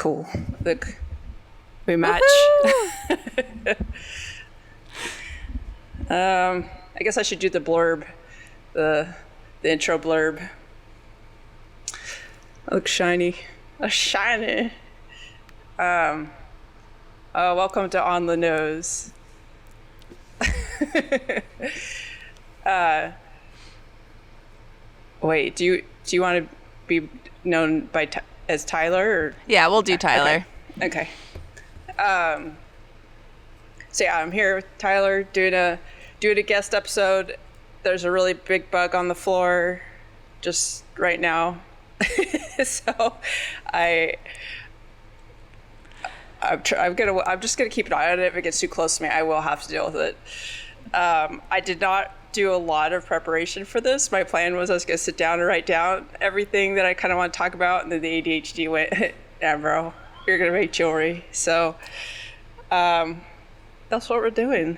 cool. Look, we match. I guess I should do the blurb, the intro blurb. I look shiny. Shiny. Welcome to On the Nose. Wait, do you want to be known as Tyler? Or? Yeah, we'll do Tyler. Okay. So yeah, I'm here with Tyler doing a guest episode. There's a really big bug on the floor just right now. So I'm just gonna keep an eye on it. If it gets too close to me, I will have to deal with it. I did not do a lot of preparation for this. My plan was I was gonna sit down and write down everything that I kind of want to talk about, and then the ADHD went, "Yeah, bro, you're gonna make jewelry." So, that's what we're doing.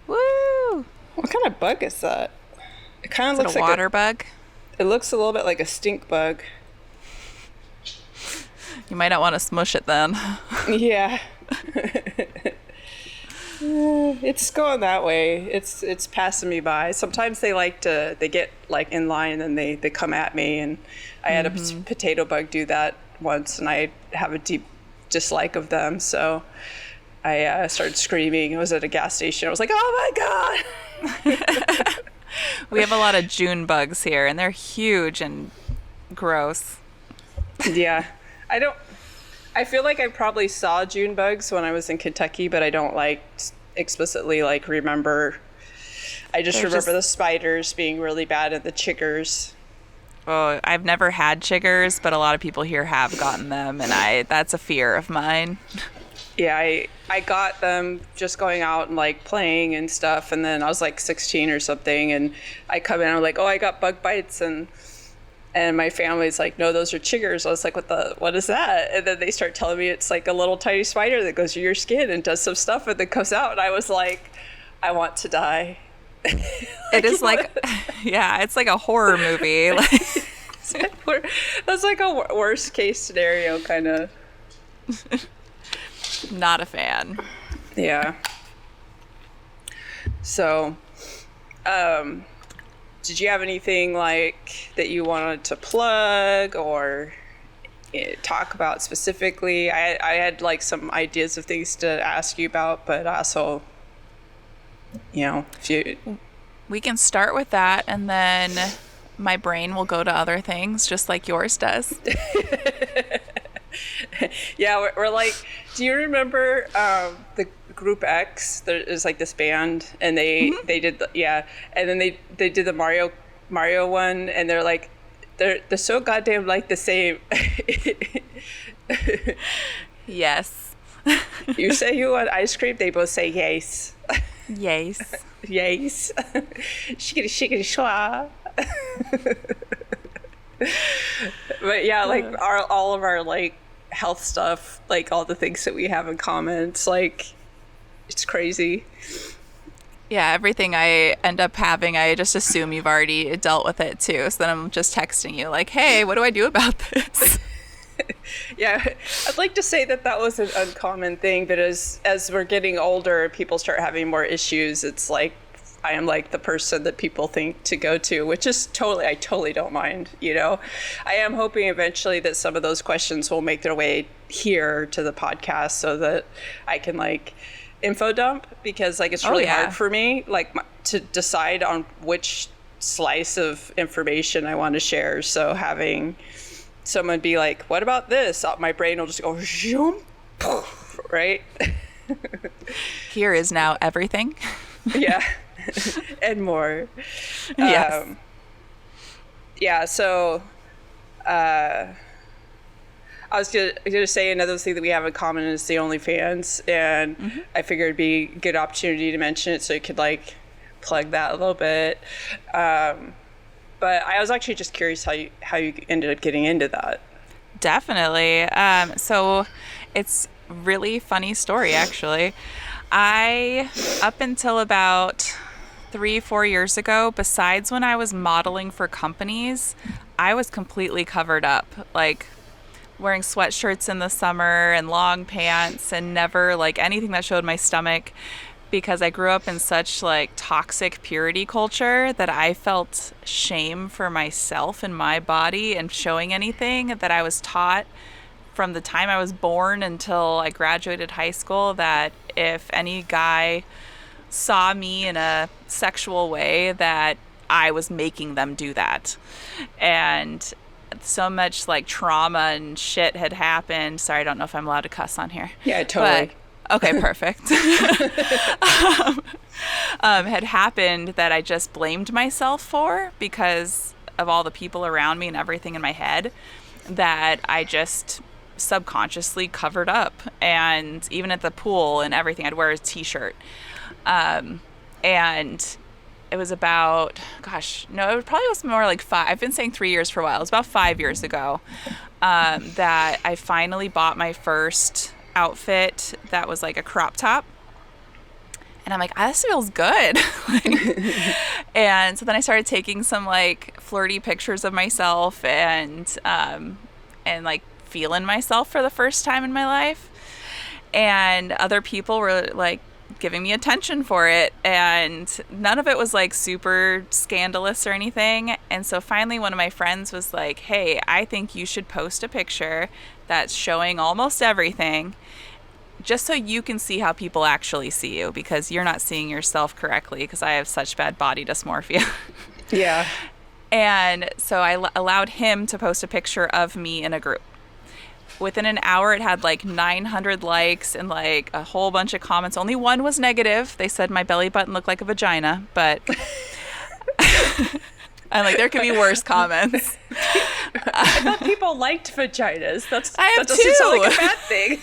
Woo! What kind of bug is that? It kind of looks like a water bug. It looks a little bit like a stink bug. You might not want to smush it then. Yeah. It's going that way. It's passing me by. Sometimes they get like in line and then they come at me, and I had a potato bug do that once, and I have a deep dislike of them, so I started screaming. I was at a gas station. I was like, "Oh my God!" We have a lot of June bugs here, and they're huge and gross. Yeah. I feel like I probably saw June bugs when I was in Kentucky, but I don't explicitly remember. I just remember the spiders being really bad and the chiggers. Oh, I've never had chiggers, but a lot of people here have gotten them, and that's a fear of mine. Yeah, I got them just going out and playing and stuff, and then I was 16 or something, and I come in and I'm like, "Oh, I got bug bites," and my family's like, "No, those are chiggers." I was like, what is that? And then they start telling me it's like a little tiny spider that goes through your skin and does some stuff and then comes out, and I was like, I want to die. It is yeah, it's like a horror movie. That's like a worst case scenario kind of. Not a fan. Yeah. So, did you have anything that you wanted to plug or talk about specifically? I had some ideas of things to ask you about, but also, if you... We can start with that, and then my brain will go to other things, just like yours does. Yeah, we're do you remember the Group X? There is this band, and they did and then they did the Mario one, and they're so goddamn the same. Yes. You say you want ice cream, they both say yes. Yes. Yes. Shiggity shiggity schwa. But yeah, all of our health stuff, all the things that we have in common, it's crazy. Yeah, everything I end up having, I just assume you've already dealt with it too. So then I'm just texting you hey, what do I do about this? Yeah, I'd like to say that was an uncommon thing, but as we're getting older, people start having more issues. It's I am the person that people think to go to, which is I totally don't mind, I am hoping eventually that some of those questions will make their way here to the podcast so that I can info dump, because it's really hard for me to decide on which slice of information I want to share. So having someone be what about this? My brain will just go zoom, right? Here is now everything. Yeah. And more. Yes. Yeah, so I was gonna say another thing that we have in common is the OnlyFans, and I figured it'd be a good opportunity to mention it so you could plug that a little bit. But I was actually just curious how you ended up getting into that. Definitely. So it's really funny story, actually. Up until about 3-4 years ago, besides when I was modeling for companies, I was completely covered up. wearing sweatshirts in the summer and long pants and never like anything that showed my stomach, because I grew up in such like toxic purity culture that I felt shame for myself and my body and showing anything. That I was taught from the time I was born until I graduated high school that if any guy saw me in a sexual way, that I was making them do that. And so much like trauma and shit had happened. Sorry, I don't know if I'm allowed to cuss on here. Yeah, totally. But, okay, perfect. Had happened that I just blamed myself for because of all the people around me and everything in my head, that I just subconsciously covered up. And even at the pool and everything, I'd wear a t-shirt. And it was about, gosh, no, it probably was more like I've been saying 3 years for a while. It was about 5 years ago that I finally bought my first outfit that was like a crop top. And I'm like, this feels good. And so then I started taking some like flirty pictures of myself and like feeling myself for the first time in my life. And other people were like giving me attention for it, and none of it was like super scandalous or anything. And so finally one of my friends was like, hey, I think you should post a picture that's showing almost everything, just so you can see how people actually see you, because you're not seeing yourself correctly, because I have such bad body dysmorphia. Yeah. And so I allowed him to post a picture of me in a group. Within an hour, it had like 900 likes and like a whole bunch of comments. Only one was negative. They said my belly button looked like a vagina, but I'm like, there could be worse comments. I thought people liked vaginas. That have doesn't sound like a too. bad thing.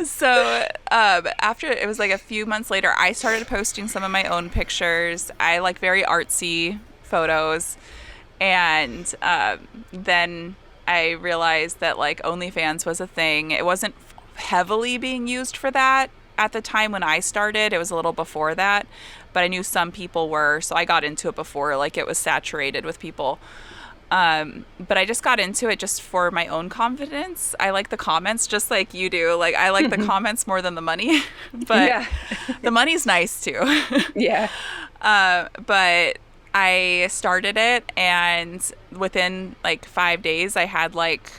So after, it was like a few months later, I started posting some of my own pictures. I like very artsy photos. And then I realized that like OnlyFans was a thing. It wasn't heavily being used for that at the time when I started. It was a little before that, but I knew some people were, so I got into it before like it was saturated with people. But I just got into it just for my own confidence. I like the comments just like you do. Like I like the comments more than the money, but yeah. The money's nice too. Yeah. But I started it, and within like 5 days I had like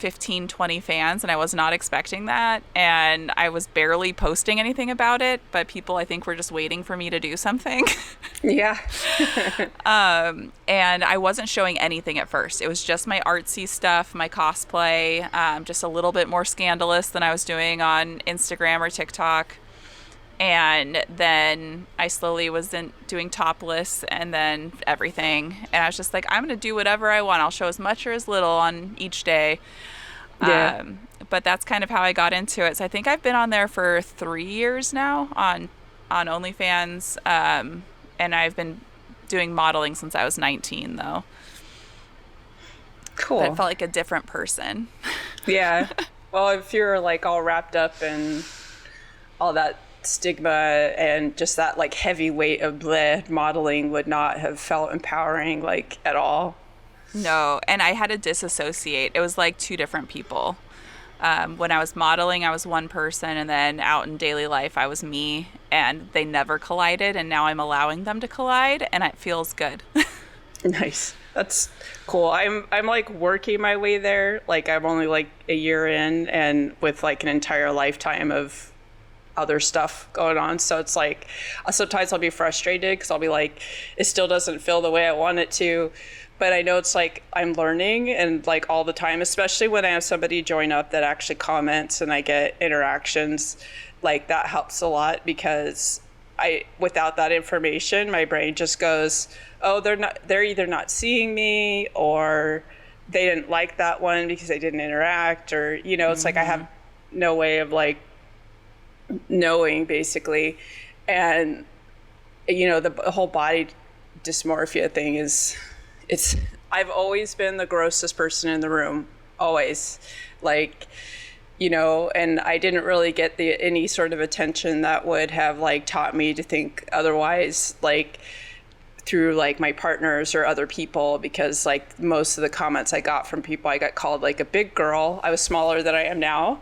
15-20 fans, and I was not expecting that, and I was barely posting anything about it, but people I think were just waiting for me to do something. Yeah. And I wasn't showing anything at first. It was just my artsy stuff, my cosplay, just a little bit more scandalous than I was doing on Instagram or TikTok. And then I slowly was doing topless and then everything. And I was just like, I'm going to do whatever I want. I'll show as much or as little on each day. Yeah. But that's kind of how I got into it. So I think I've been on there for 3 years now on OnlyFans. And I've been doing modeling since I was 19, though. Cool. But I felt like a different person. Yeah. Well, if you're like all wrapped up in all that stigma and just that like heavy weight of modeling would not have felt empowering like at all. No, and I had to disassociate. It was like two different people. When I was modeling, I was one person, and then out in daily life, I was me, and they never collided, and now I'm allowing them to collide, and it feels good. Nice. That's cool. I'm like working my way there. Like I'm only like a year in, and with like an entire lifetime of other stuff going on. So it's like sometimes I'll be frustrated because I'll be like, it still doesn't feel the way I want it to. But I know it's like I'm learning, and like all the time, especially when I have somebody join up that actually comments and I get interactions, like that helps a lot, because without that information, my brain just goes, oh, they're either not seeing me, or they didn't like that one because they didn't interact, or, you know, it's like I have no way of like knowing basically. And you know, the whole body dysmorphia thing I've always been the grossest person in the room, always, like, you know, and I didn't really get any sort of attention that would have like taught me to think otherwise, like through like my partners or other people, because like most of the comments I got from people, I got called like a big girl. I was smaller than I am now,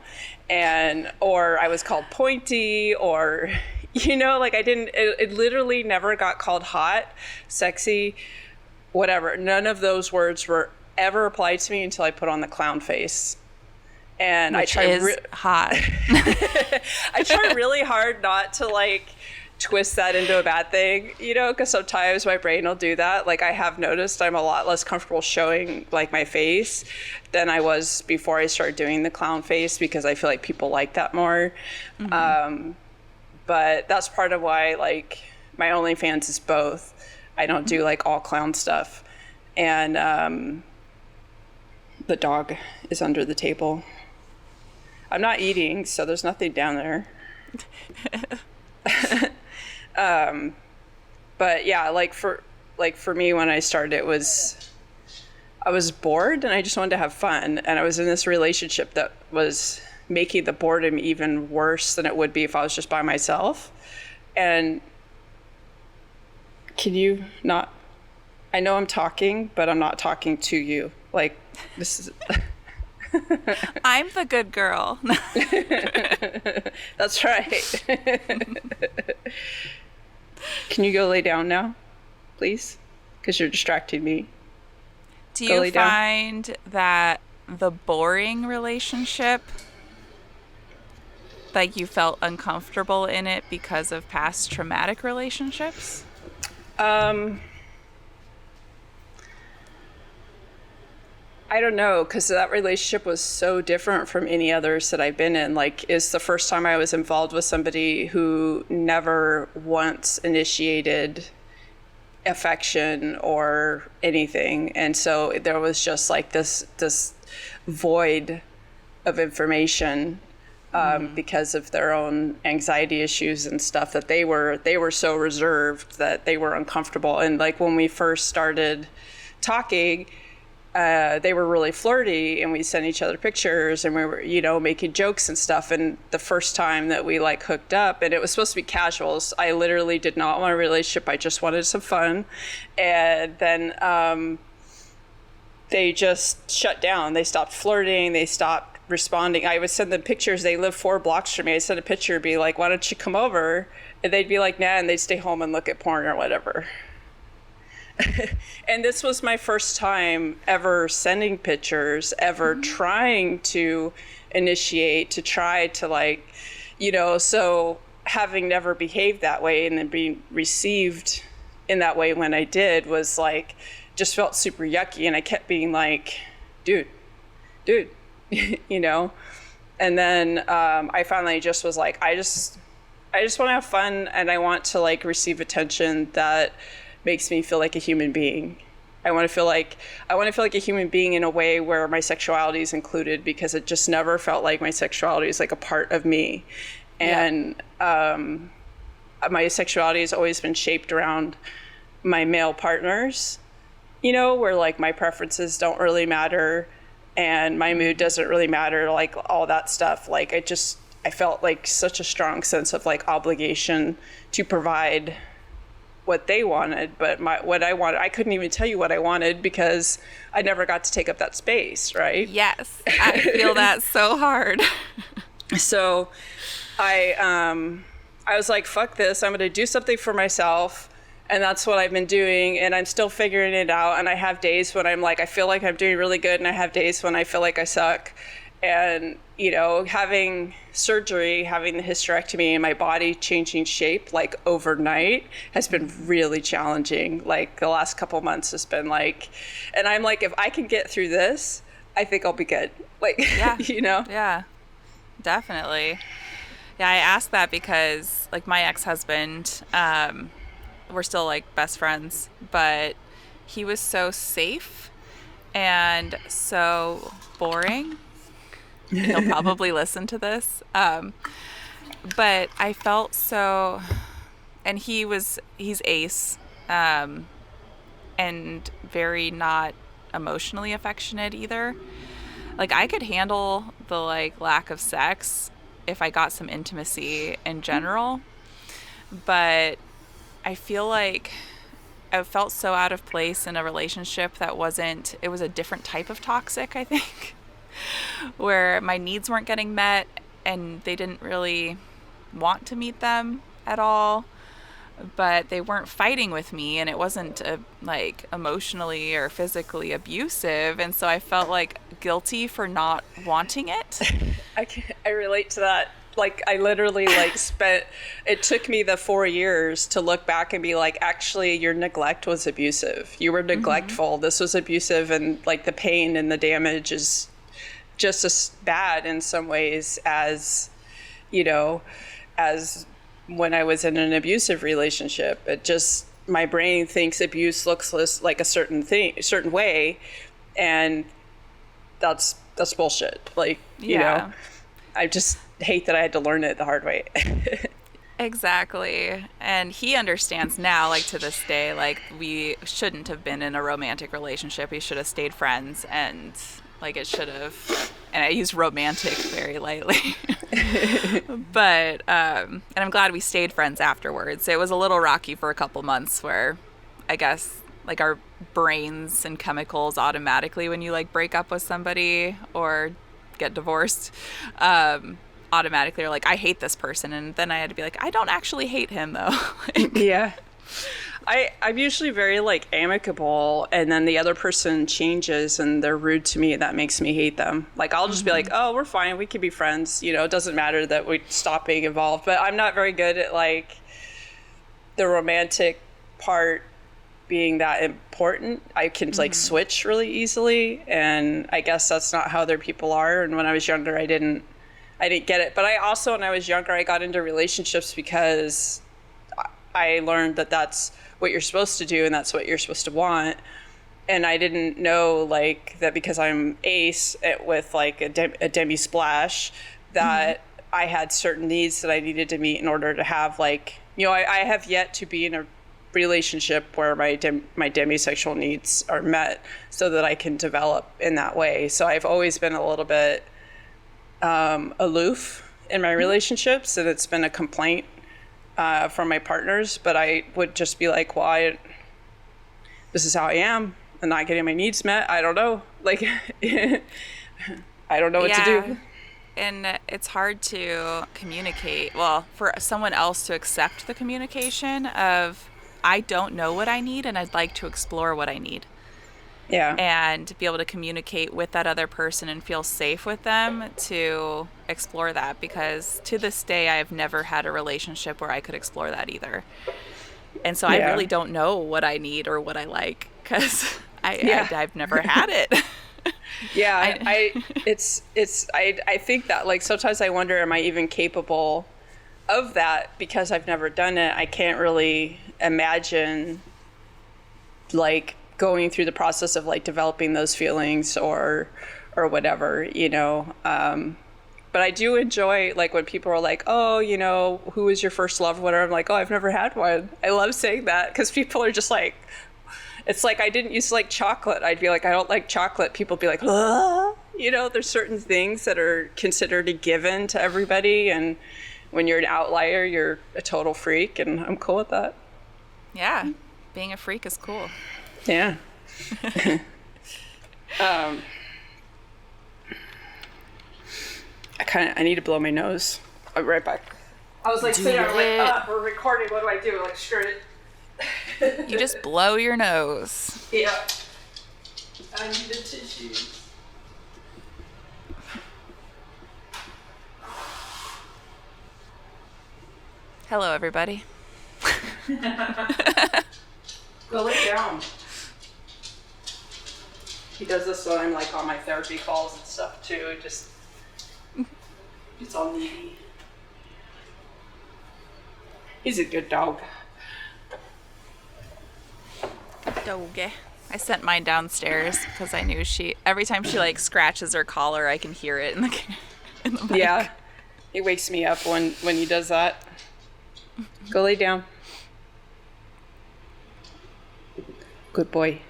or I was called pointy, or like it literally never got called hot, sexy, whatever. None of those words were ever applied to me until I put on the clown face. And Which is hot. I try really hard not to like twist that into a bad thing, because sometimes my brain will do that. Like I have noticed I'm a lot less comfortable showing like my face than I was before I started doing the clown face, because I feel like people like that more. Mm-hmm. But that's part of why like my OnlyFans is both. I don't do like all clown stuff. And the dog is under the table. I'm not eating, so there's nothing down there. But yeah, like for me, when I started, I was bored and I just wanted to have fun. And I was in this relationship that was making the boredom even worse than it would be if I was just by myself. And can you not, I know I'm talking, but I'm not talking to you. Like this is... I'm the good girl. That's right. Can you go lay down now, please? Because you're distracting me. Do you find that the boring relationship, like you felt uncomfortable in it because of past traumatic relationships? I don't know, because that relationship was so different from any others that I've been in. Like, it's the first time I was involved with somebody who never once initiated affection or anything. And so there was just like this void of information because of their own anxiety issues and stuff, that they were so reserved that they were uncomfortable. And like when we first started talking, they were really flirty, and we sent each other pictures, and we were, making jokes and stuff. And the first time that we like hooked up, and it was supposed to be casuals, I literally did not want a relationship. I just wanted some fun. And then they just shut down. They stopped flirting. They stopped responding. I would send them pictures. They live 4 blocks from me. I'd send a picture, be like, why don't you come over? And they'd be like, nah, and they'd stay home and look at porn or whatever. And this was my first time ever sending pictures, ever trying to initiate, to try to like, so having never behaved that way and then being received in that way when I did was like, just felt super yucky. And I kept being like, dude, and then I finally just was like, I just want to have fun, and I want to like receive attention that makes me feel like a human being. I want to feel like a human being in a way where my sexuality is included, because it just never felt like my sexuality is like a part of me. And my sexuality has always been shaped around my male partners, where like my preferences don't really matter and my mood doesn't really matter, like all that stuff. Like I felt like such a strong sense of like obligation to provide what they wanted, but what I wanted, I couldn't even tell you what I wanted because I never got to take up that space, right? Yes, I feel that so hard. So I was like, fuck this, I'm gonna do something for myself. And that's what I've been doing, and I'm still figuring it out. And I have days when I'm like, I feel like I'm doing really good, and I have days when I feel like I suck. And, having surgery, having the hysterectomy, and my body changing shape like overnight has been really challenging. Like the last couple months has been like, and I'm like, if I can get through this, I think I'll be good. Like, yeah. Yeah, definitely. Yeah, I asked that because like my ex-husband, we're still like best friends, but he was so safe and so boring. He'll probably listen to this. But I felt so, and he's ace, and very not emotionally affectionate either. Like I could handle the like lack of sex if I got some intimacy in general, but I feel like I felt so out of place in a relationship that wasn't, it was a different type of toxic, I think, where my needs weren't getting met and they didn't really want to meet them at all, but they weren't fighting with me, and it wasn't like emotionally or physically abusive, and so I felt like guilty for not wanting it. I relate to that. Like, I literally it took me the 4 years to look back and be like, actually, your neglect was abusive. You were neglectful. Mm-hmm. This was abusive, and like the pain and the damage is just as bad in some ways as, as when I was in an abusive relationship. It just, my brain thinks abuse looks like a certain way, and that's bullshit. Like, I just hate that I had to learn it the hard way. Exactly. And he understands now, like to this day, like we shouldn't have been in a romantic relationship. We should have stayed friends, and like it should have, and I use romantic very lightly, but, and I'm glad we stayed friends afterwards. It was a little rocky for a couple months where I guess like our brains and chemicals automatically, when you like break up with somebody or get divorced, automatically are like, I hate this person. And then I had to be like, I don't actually hate him though. Yeah. I'm usually very like amicable, and then the other person changes and they're rude to me. That makes me hate them. Like, I'll just be like, oh, we're fine. We can be friends. It doesn't matter that we stop being involved. But I'm not very good at like the romantic part being that important. I can like switch really easily, and I guess that's not how other people are. And when I was younger, I didn't get it. But I also, when I was younger, I got into relationships because I learned that that's what you're supposed to do and that's what you're supposed to want. And I didn't know like that because I'm ace with like a demi splash that I had certain needs that I needed to meet in order to have like, I have yet to be in a relationship where my demisexual needs are met so that I can develop in that way. So I've always been a little bit aloof in my relationships, and it's been a complaint from my partners, but I would just be like, well, this is how I am. I'm not getting my needs met. I don't know. Like, I don't know what to do. And it's hard to communicate. Well, for someone else to accept the communication of, I don't know what I need and I'd like to explore what I need. Yeah. And be able to communicate with that other person and feel safe with them to explore that, because to this day I have never had a relationship where I could explore that either. And so I really don't know what I need or what I like, because I've never had it. Yeah, I think that like sometimes I wonder, am I even capable of that? Because I've never done it. I can't really imagine like going through the process of like developing those feelings or whatever, but I do enjoy like when people are like, oh, who was your first love, whatever. I'm like, oh, I've never had one. I love saying that because people are just like, it's like, I didn't used to like chocolate. I'd be like, I don't like chocolate. People be like, there's certain things that are considered a given to everybody, and when you're an outlier, you're a total freak, and I'm cool with that. Yeah, being a freak is cool. Yeah. I need to blow my nose. I'll be right back. I was like sitting there like, we're recording. What do I do? Like, screw it. You just blow your nose. Yeah. I need the tissues. Hello, everybody. Go lay down. He does this when I'm like on my therapy calls and stuff too. It's all needy. He's a good dog. Doge. I sent mine downstairs because I knew every time she like scratches her collar, I can hear it in the mic. Yeah. He wakes me up when he does that. Go lay down. Good boy.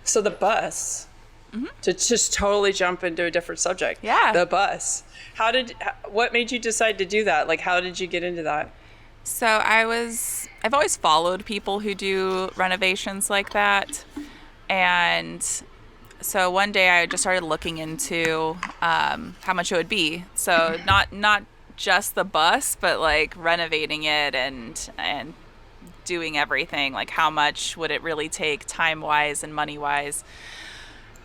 So the bus, to just totally jump into a different subject. Yeah. The bus. What made you decide to do that? Like, how did you get into that? So I've always followed people who do renovations like that. And so one day I just started looking into how much it would be. So not just the bus, but like renovating it and doing everything. Like how much would it really take time wise and money wise?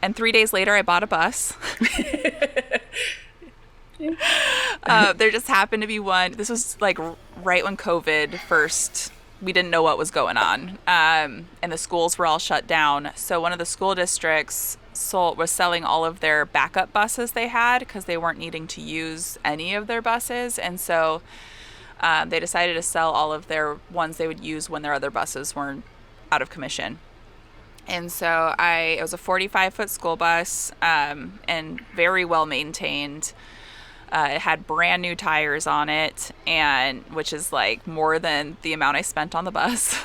And 3 days later, I bought a bus. There just happened to be one. This was like right when COVID first. We didn't know what was going on, and the schools were all shut down. So one of the school districts was selling all of their backup buses they had because they weren't needing to use any of their buses, and so they decided to sell all of their ones they would use when their other buses weren't out of commission. And so it was a 45-foot school bus, and very well maintained. It had brand new tires on it, and which is like more than the amount I spent on the bus.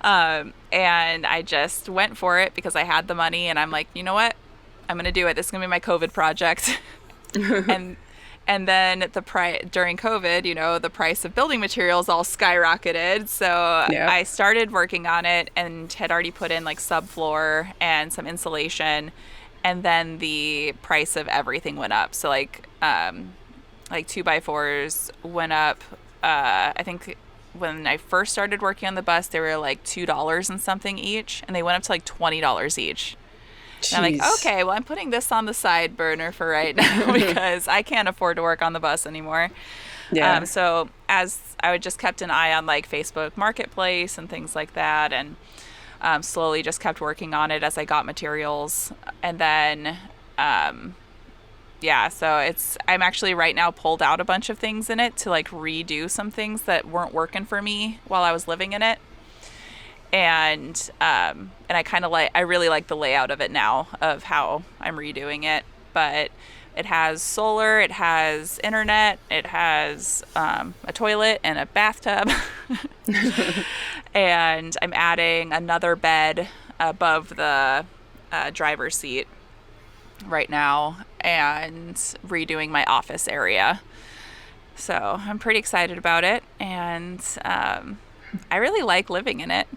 And I just went for it because I had the money, and I'm like, you know what? I'm going to do it. This is going to be my COVID project. And then during COVID, the price of building materials all skyrocketed. So yeah. I started working on it and had already put in like subfloor and some insulation. And then the price of everything went up. So like 2x4s went up. I think when I first started working on the bus, they were like $2 and something each. And they went up to like $20 each. And I'm like, okay, well, I'm putting this on the side burner for right now because I can't afford to work on the bus anymore. Yeah. So as I would just kept an eye on like Facebook Marketplace and things like that, and slowly just kept working on it as I got materials. And then, so I'm actually right now pulled out a bunch of things in it to like redo some things that weren't working for me while I was living in it. And I really like the layout of it now, of how I'm redoing it. But it has solar, it has internet, it has a toilet and a bathtub. And I'm adding another bed above the driver's seat right now and redoing my office area. So I'm pretty excited about it. And I really like living in it.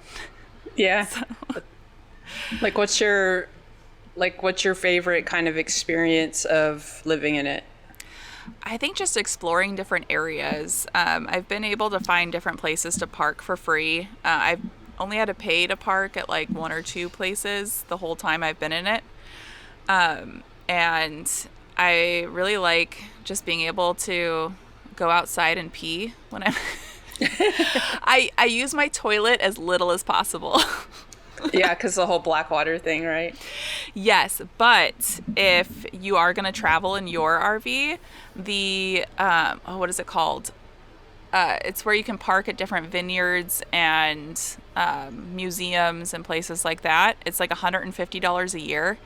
Yeah. So. Like what's your favorite kind of experience of living in it? I think just exploring different areas. I've been able to find different places to park for free. I've only had to pay to park at like one or two places the whole time I've been in it. And I really like just being able to go outside and pee when I'm I use my toilet as little as possible. Yeah, because the whole Blackwater thing, right? Yes, but if you are going to travel in your RV, the what is it called? It's where you can park at different vineyards and museums and places like that. It's like $150 a year.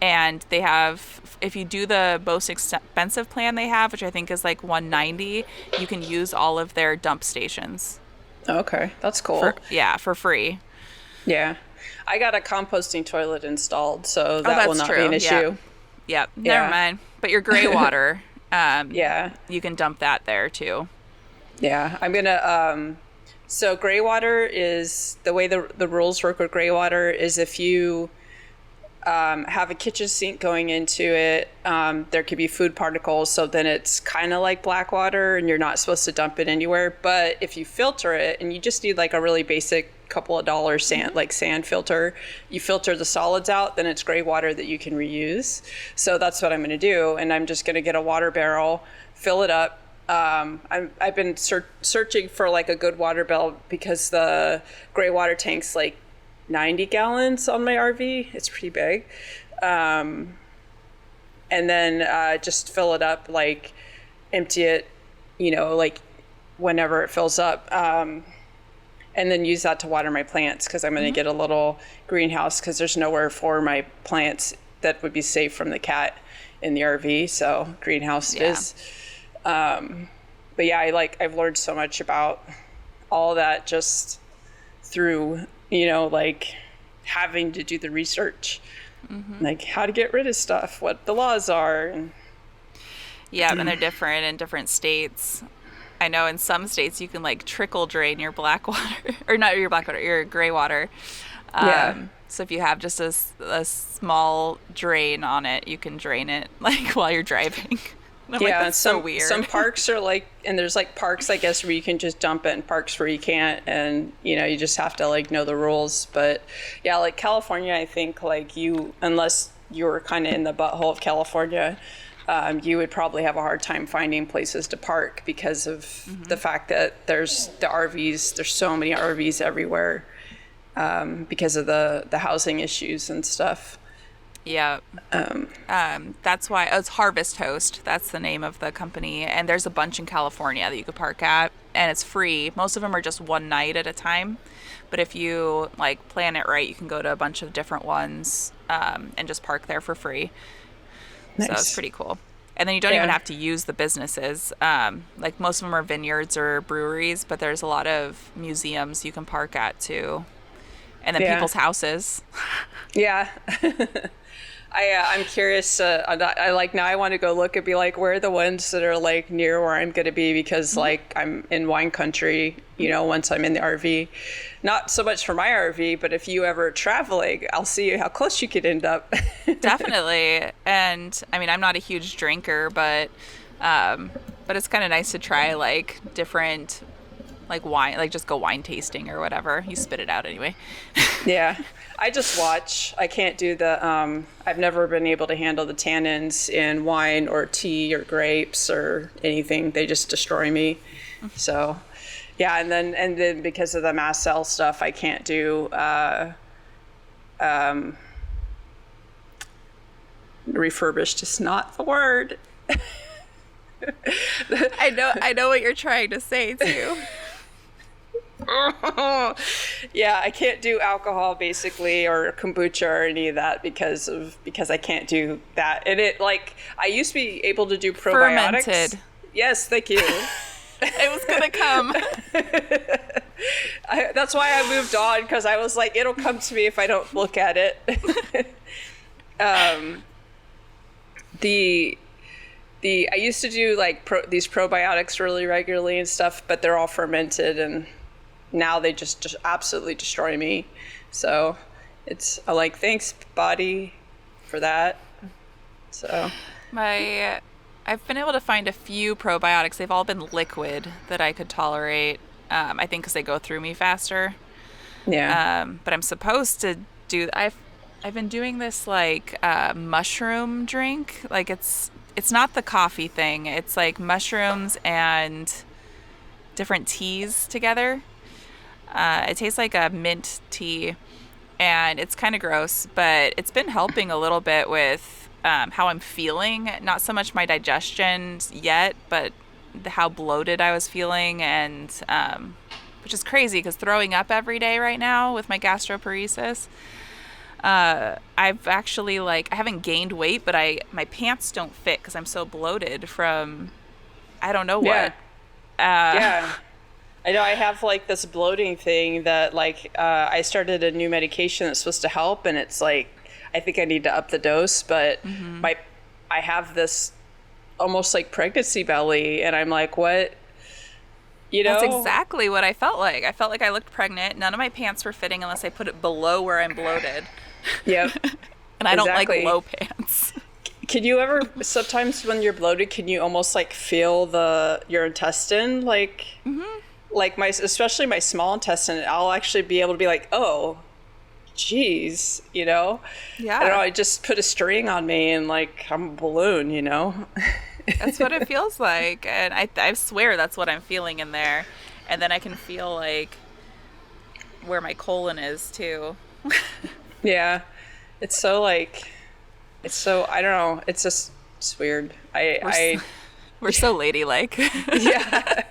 And they have, if you do the most expensive plan they have, which I think is like $190, you can use all of their dump stations. Okay, that's cool. For free. Yeah. I got a composting toilet installed, so that will not be an issue. Yep. Never mind. But your gray water, you can dump that there too. Yeah. I'm going to, so gray water is, the way the rules work with gray water is if you have a kitchen sink going into it, there could be food particles, so then it's kind of like black water and you're not supposed to dump it anywhere. But if you filter it, and you just need like a really basic couple of dollars sand filter, you filter the solids out, then it's gray water that you can reuse. So that's what I'm going to do, and I'm just going to get a water barrel, fill it up. I've been searching for like a good water barrel because the gray water tank's like 90 gallons on my RV. It's pretty big. And then just fill it up, like empty it, like whenever it fills up. And then use that to water my plants, because I'm going to get a little greenhouse, because there's nowhere for my plants that would be safe from the cat in the RV. So greenhouse it is. But yeah, I've learned so much about all that just through, like having to do the research, like how to get rid of stuff, what the laws are. And they're different in different states. I know in some states you can like trickle drain your black water, or not your black water, your gray water. Yeah. So if you have just a small drain on it, you can drain it like while you're driving. And I'm like, Yeah, and that's so weird. some parks are like, and there's like parks, I guess, where you can just dump it, and parks where you can't, and you just have to like know the rules. But yeah, like California, I think like unless you were kind of in the butthole of California, you would probably have a hard time finding places to park because of the fact that there's the RVs. There's so many RVs everywhere because of the housing issues and stuff. Yeah. That's why it's Harvest Host. That's the name of the company. And there's a bunch in California that you could park at, and it's free. Most of them are just one night at a time. But if you like plan it right, you can go to a bunch of different ones and just park there for free. Nice. So it's pretty cool. And then you don't even have to use the businesses. Like most of them are vineyards or breweries, but there's a lot of museums you can park at too. And then people's houses. Yeah. I'm curious. I like now. I want to go look and be like, where are the ones that are like near where I'm going to be, because like I'm in wine country. Once I'm in the RV, not so much for my RV, but if you ever traveling, I'll see how close you could end up. Definitely. And I mean, I'm not a huge drinker, but it's kind of nice to try like different like wine, like just go wine tasting or whatever. You spit it out anyway. Yeah. I just watch. I can't do I've never been able to handle the tannins in wine or tea or grapes or anything. They just destroy me. So, yeah. And then because of the mast cell stuff, I can't do, refurbished is not the word. I know what you're trying to say too. Yeah, I can't do alcohol basically, or kombucha or any of that because I can't do that. And it like I used to be able to do probiotics. Fermented. Yes, thank you. It was gonna come. That's why I moved on, because I was like, it'll come to me if I don't look at it. I used to do like these probiotics really regularly and stuff, but they're all fermented, and now they just absolutely destroy me. So I like, thanks body for that. So I've been able to find a few probiotics. They've all been liquid that I could tolerate. I think because they go through me faster. Yeah. But I'm supposed to do. I've been doing this like mushroom drink. Like it's not the coffee thing. It's like mushrooms and different teas together. It tastes like a mint tea, and it's kind of gross, but it's been helping a little bit with how I'm feeling. Not so much my digestion yet, but how bloated I was feeling, and which is crazy because throwing up every day right now with my gastroparesis. I've actually I haven't gained weight, but my pants don't fit because I'm so bloated from I don't know what. Yeah. I know I have like this bloating thing that I started a new medication that's supposed to help, and it's like I think I need to up the dose, but I have this almost like pregnancy belly, and I'm like, what? That's exactly what I felt like. I felt like I looked pregnant. None of my pants were fitting unless I put it below where I'm bloated. Yep. And I don't like low pants. Can you ever, sometimes when you're bloated, can you almost like feel your intestine? Like especially my small intestine, I'll actually be able to be like, oh, geez, Yeah. I don't know, I just put a string on me and like I'm a balloon, That's what it feels like. And I swear that's what I'm feeling in there. And then I can feel like where my colon is too. Yeah. It's so I don't know. It's weird. We're so ladylike. Yeah.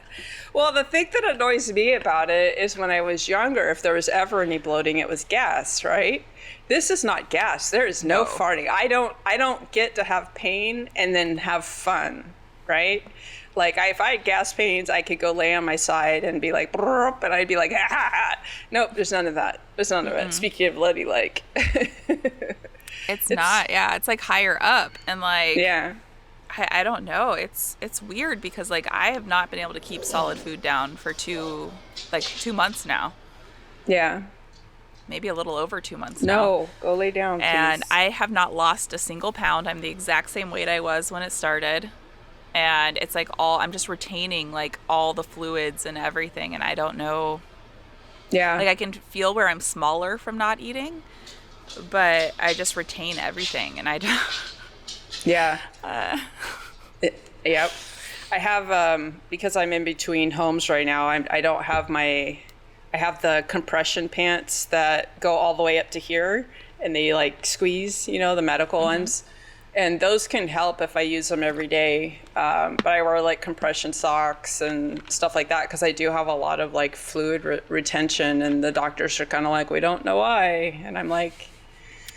Well, the thing that annoys me about it is when I was younger, if there was ever any bloating, it was gas, right? This is not gas. There is no farting. I don't get to have pain and then have fun, right? Like if I had gas pains, I could go lay on my side and be like, and I'd be like, ha, ha, ha. Nope, there's none of that. There's none of it. Speaking of ladylike. It's not. Yeah, it's like higher up, and like. Yeah. I don't know. It's weird because like I have not been able to keep solid food down for 2 months now. Yeah. Maybe a little over 2 months now. No, go lay down, please. And I have not lost a single pound. I'm the exact same weight I was when it started. And it's like I'm just retaining like all the fluids and everything. And I don't know. Yeah. Like I can feel where I'm smaller from not eating, but I just retain everything. And I don't. Yeah. Yep. I have, because I'm in between homes right now, I don't have I have the compression pants that go all the way up to here and they like squeeze, the medical ones. And those can help if I use them every day. But I wear like compression socks and stuff like that because I do have a lot of like fluid retention, and the doctors are kind of like, we don't know why. And I'm like,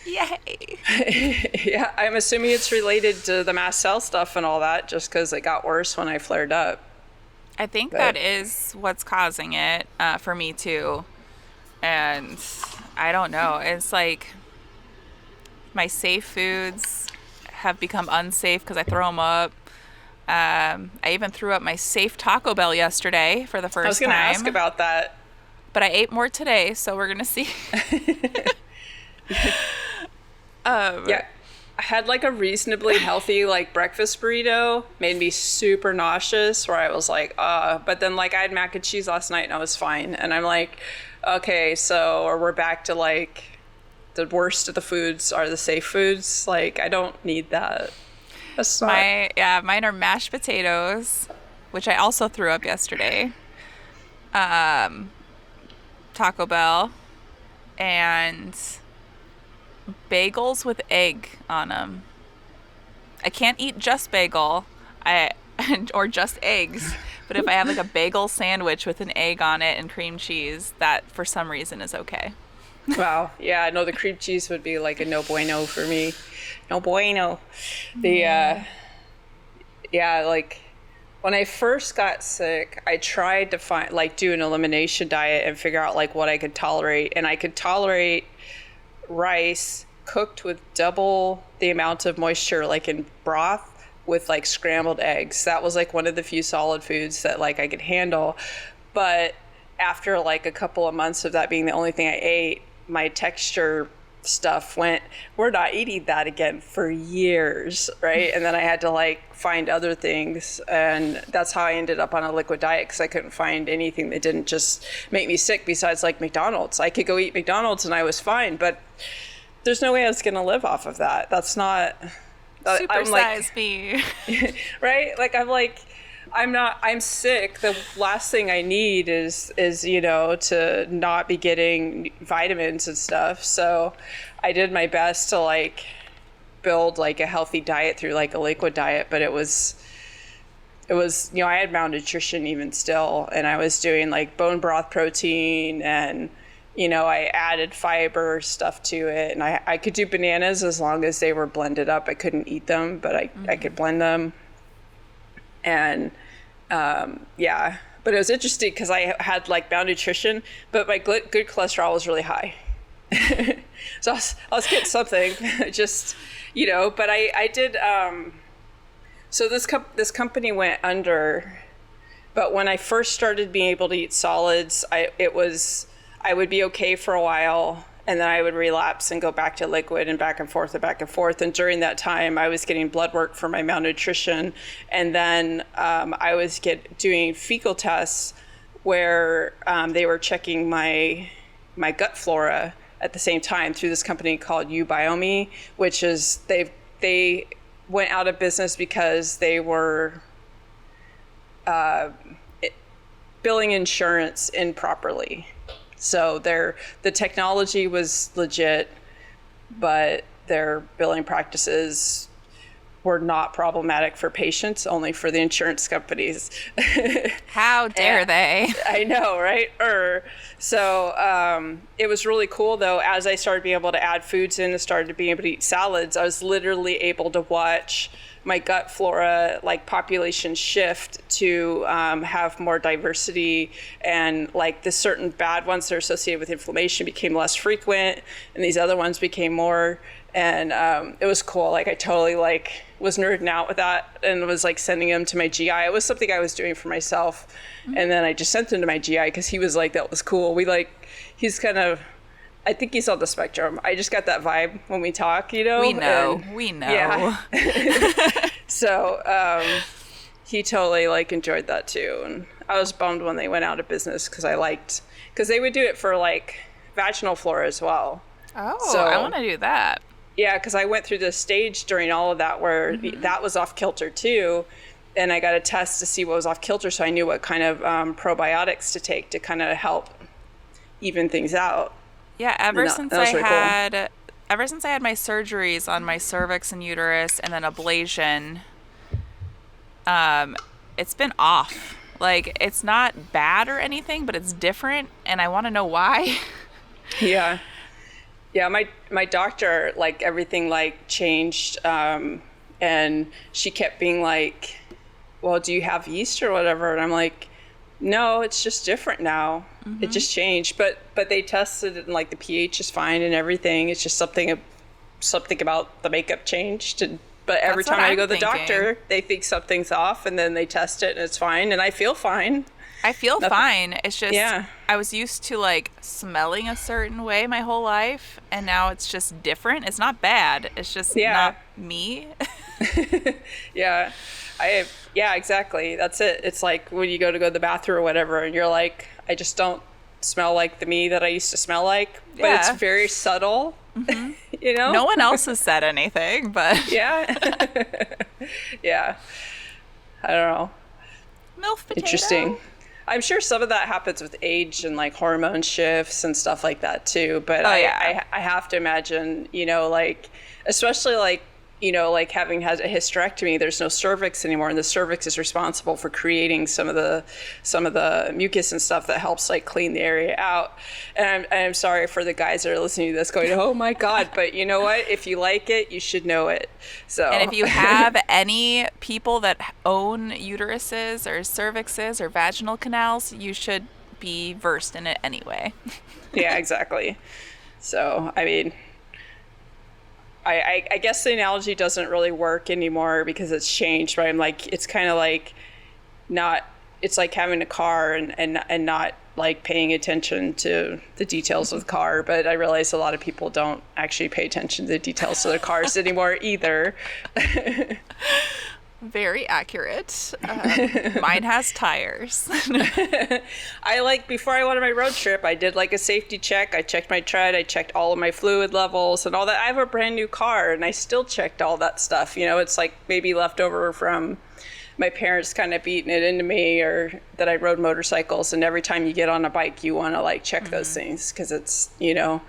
yay. Yeah, I'm assuming it's related to the mast cell stuff and all that just because it got worse when I flared up. I think that is what's causing it for me too. And I don't know. It's like my safe foods have become unsafe because I throw them up. I even threw up my safe Taco Bell yesterday for the first time. I was going to ask about that. But I ate more today, so we're going to see. Yeah, I had like a reasonably healthy like breakfast burrito, made me super nauseous where I was like, but then like I had mac and cheese last night and I was fine. And I'm like, okay, so we're back to like the worst of the foods are the safe foods. Like I don't need that. That's not... Mine are mashed potatoes, which I also threw up yesterday. Taco Bell and bagels with egg on them. I can't eat just bagel, or just eggs, but if I have like a bagel sandwich with an egg on it and cream cheese, that for some reason is okay. Wow. Yeah, no, the cream cheese would be like a no bueno for me. No bueno. The like when I first got sick, I tried to do an elimination diet and figure out like what I could tolerate, and I could tolerate rice cooked with double the amount of moisture, like in broth with like scrambled eggs. That was like one of the few solid foods that like I could handle. But after like a couple of months of that being the only thing I ate, my texture stuff we're not eating that again for years, right? And then I had to like find other things, and that's how I ended up on a liquid diet because I couldn't find anything that didn't just make me sick besides like McDonald's. I could go eat McDonald's and I was fine, but there's no way I was going to live off of that. That's not... Supersize me. Right? Like I'm sick. The last thing I need is to not be getting vitamins and stuff. So I did my best to like build like a healthy diet through like a liquid diet, but it was I had malnutrition even still, and I was doing like bone broth protein, and I added fiber stuff to it, and I could do bananas as long as they were blended up. I couldn't eat them, but I could blend them. And but it was interesting because I had like malnutrition, but my good cholesterol was really high. So I was getting something, just, but I did, so this company went under, but when I first started being able to eat solids, I would be okay for a while, and then I would relapse and go back to liquid and back and forth and back and forth. And during that time, I was getting blood work for my malnutrition. And then I was doing fecal tests where they were checking my gut flora at the same time through this company called Ubiomi, which is they went out of business because they were billing insurance improperly. So the technology was legit, but their billing practices were not problematic for patients, only for the insurance companies. How dare they? I know, right? So it was really cool, though. As I started being able to add foods in and started being able to eat salads, I was literally able to watch my gut flora, like, population shift to have more diversity, and like the certain bad ones that are associated with inflammation became less frequent, and these other ones became more. And it was cool. Like, I totally like was nerding out with that and was like sending them to my GI. It was something I was doing for myself. Mm-hmm. And then I just sent them to my GI because he was like, that was cool. He's kind of, I think he's on the spectrum. I just got that vibe when we talk, you know? We know. Yeah. So he totally like enjoyed that too. And I was bummed when they went out of business because they would do it for like vaginal flora as well. Oh, so, I want to do that. Yeah, because I went through this stage during all of that where that was off kilter too. And I got a test to see what was off kilter, so I knew what kind of probiotics to take to kind of help even things out. Yeah, ever since I had my surgeries on my cervix and uterus and then ablation, it's been off. Like, it's not bad or anything, but it's different, and I want to know why. Yeah. Yeah, my doctor, like, everything, like, changed, and she kept being like, well, do you have yeast or whatever? And I'm like, no, it's just different now. Mm-hmm. It just changed. But they tested it, and, like, the pH is fine and everything. It's just something about the makeup changed. But every time I go to the doctor, they think something's off, and then they test it, and it's fine, and I feel fine. I feel fine. It's just, I was used to like smelling a certain way my whole life, and now it's just different. It's not bad. It's just not me. Yeah. Exactly. That's it. It's like when you go to the bathroom or whatever, and you're like, I just don't smell like the me that I used to smell like, but it's very subtle. Mm-hmm. You know? No one else has said anything, but yeah. Yeah. I don't know. MILF potato. Interesting. I'm sure some of that happens with age and like hormone shifts and stuff like that too. But I have to imagine, you know, like, especially like, you know, like having had a hysterectomy, there's no cervix anymore, and the cervix is responsible for creating some of the mucus and stuff that helps like clean the area out. And I'm sorry for the guys that are listening to this going, oh my God, but you know what? If you like it, you should know it. So, and if you have any people that own uteruses or cervixes or vaginal canals, you should be versed in it anyway. Yeah, exactly. So, I mean, I guess the analogy doesn't really work anymore because it's changed, right? I'm like, it's kind of like it's like having a car and not like paying attention to the details of the car. But I realize a lot of people don't actually pay attention to the details of their cars anymore either. Very accurate. Mine has tires. Before I went on my road trip, I did like a safety check. I checked my tread. I checked all of my fluid levels and all that. I have a brand new car, and I still checked all that stuff. You know, it's like maybe left over from my parents kind of beating it into me, or that I rode motorcycles. And every time you get on a bike, you want to like check those things because it's, you know.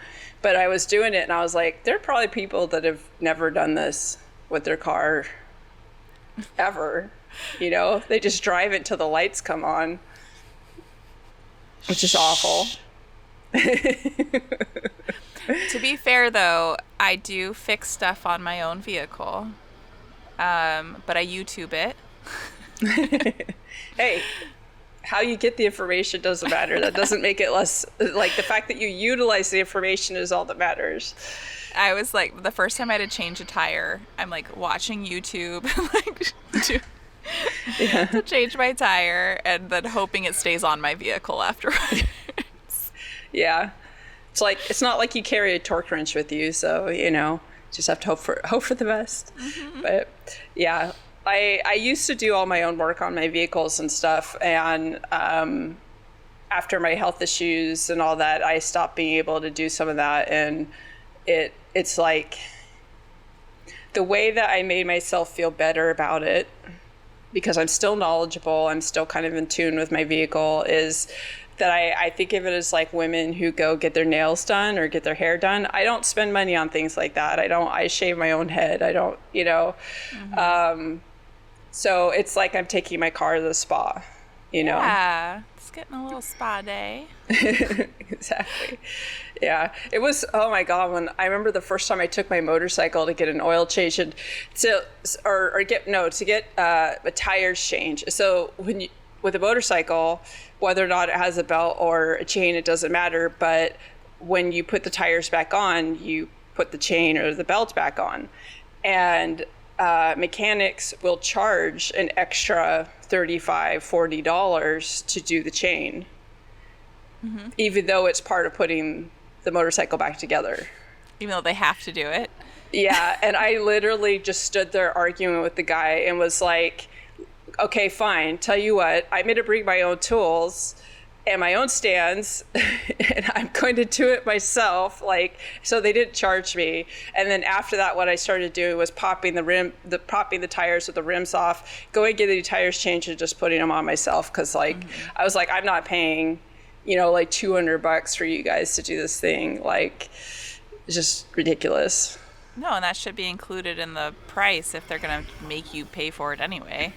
But I was doing it, and I was like, there are probably people that have never done this with their car ever, you know. They just drive it till the lights come on, which is awful. To be fair though, I do fix stuff on my own vehicle, but I YouTube it. Hey, how you get the information doesn't matter. That doesn't make it less, like, the fact that you utilize the information is all that matters. I was like, the first time I had to change a tire, I'm like watching YouTube like to change my tire, and then hoping it stays on my vehicle afterwards. Yeah. It's like, it's not like you carry a torque wrench with you, so, you know, just have to hope for the best. Mm-hmm. But yeah, I used to do all my own work on my vehicles and stuff, and after my health issues and all that, I stopped being able to do some of that, and it's like the way that I made myself feel better about it, because I'm still knowledgeable, I'm still kind of in tune with my vehicle, is that I think of it as like women who go get their nails done or get their hair done. I don't spend money on things like that. I shave my own head. I don't, you know. Mm-hmm. So it's like I'm taking my car to the spa. you know? Yeah, it's getting a little spa day. Exactly. Yeah. It was, oh my God, when I remember the first time I took my motorcycle to get an oil change and to get a tires change. So with a motorcycle, whether or not it has a belt or a chain, it doesn't matter. But when you put the tires back on, you put the chain or the belt back on. And mechanics will charge an extra $35-$40 to do the chain, even though it's part of putting the motorcycle back together. Even though they have to do it. Yeah, and I literally just stood there arguing with the guy and was like, okay, fine, tell you what, I'm going to bring my own tools and my own stands, and I'm going to do it myself. Like, so they didn't charge me. And then after that, what I started doing was popping the tires with the rims off, going to get the tires changed and just putting them on myself. Cause like, I was like, I'm not paying, like $200 for you guys to do this thing. Like, it's just ridiculous. No, and that should be included in the price if they're going to make you pay for it anyway.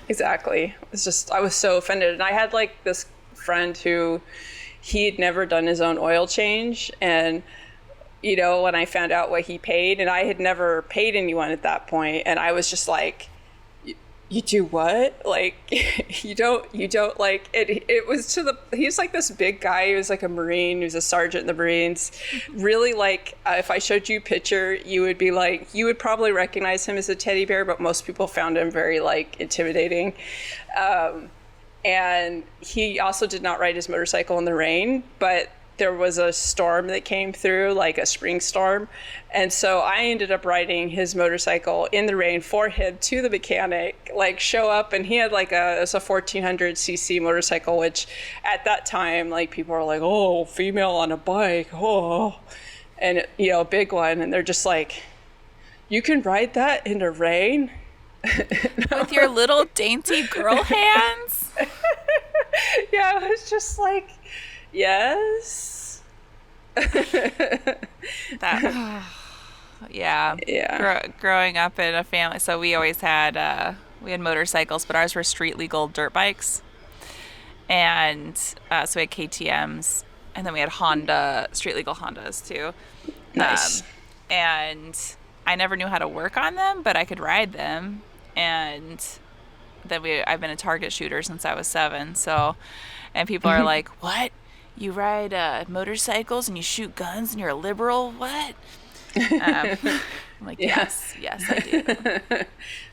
Exactly. It's just, I was so offended. And I had like this friend who he'd never done his own oil change, and when I found out what he paid, and I had never paid anyone at that point, and I was just like, you do what? Like, you don't like it. It was he's like this big guy. He was like a Marine. He was a sergeant in the Marines. Really, like, if I showed you a picture, you would probably recognize him as a teddy bear, but most people found him very like intimidating. And he also did not ride his motorcycle in the rain, but there was a storm that came through, like a spring storm. And so I ended up riding his motorcycle in the rain for him to the mechanic, like show up. And he had like it was a 1400cc motorcycle, which at that time, like people were like, oh, female on a bike. Oh, and a big one. And they're just like, you can ride that in the rain? With your little dainty girl hands? Yeah, I was just like, yes. Yeah. Growing up in a family, so we always had motorcycles, but ours were street legal dirt bikes, and so we had KTM's, and then we had street legal Hondas too. Nice. And I never knew how to work on them, but I could ride them, and then I've been a target shooter since I was 7. So, and people are like, "What? You ride motorcycles and you shoot guns and you're a liberal? What?" I'm like, yes, I do.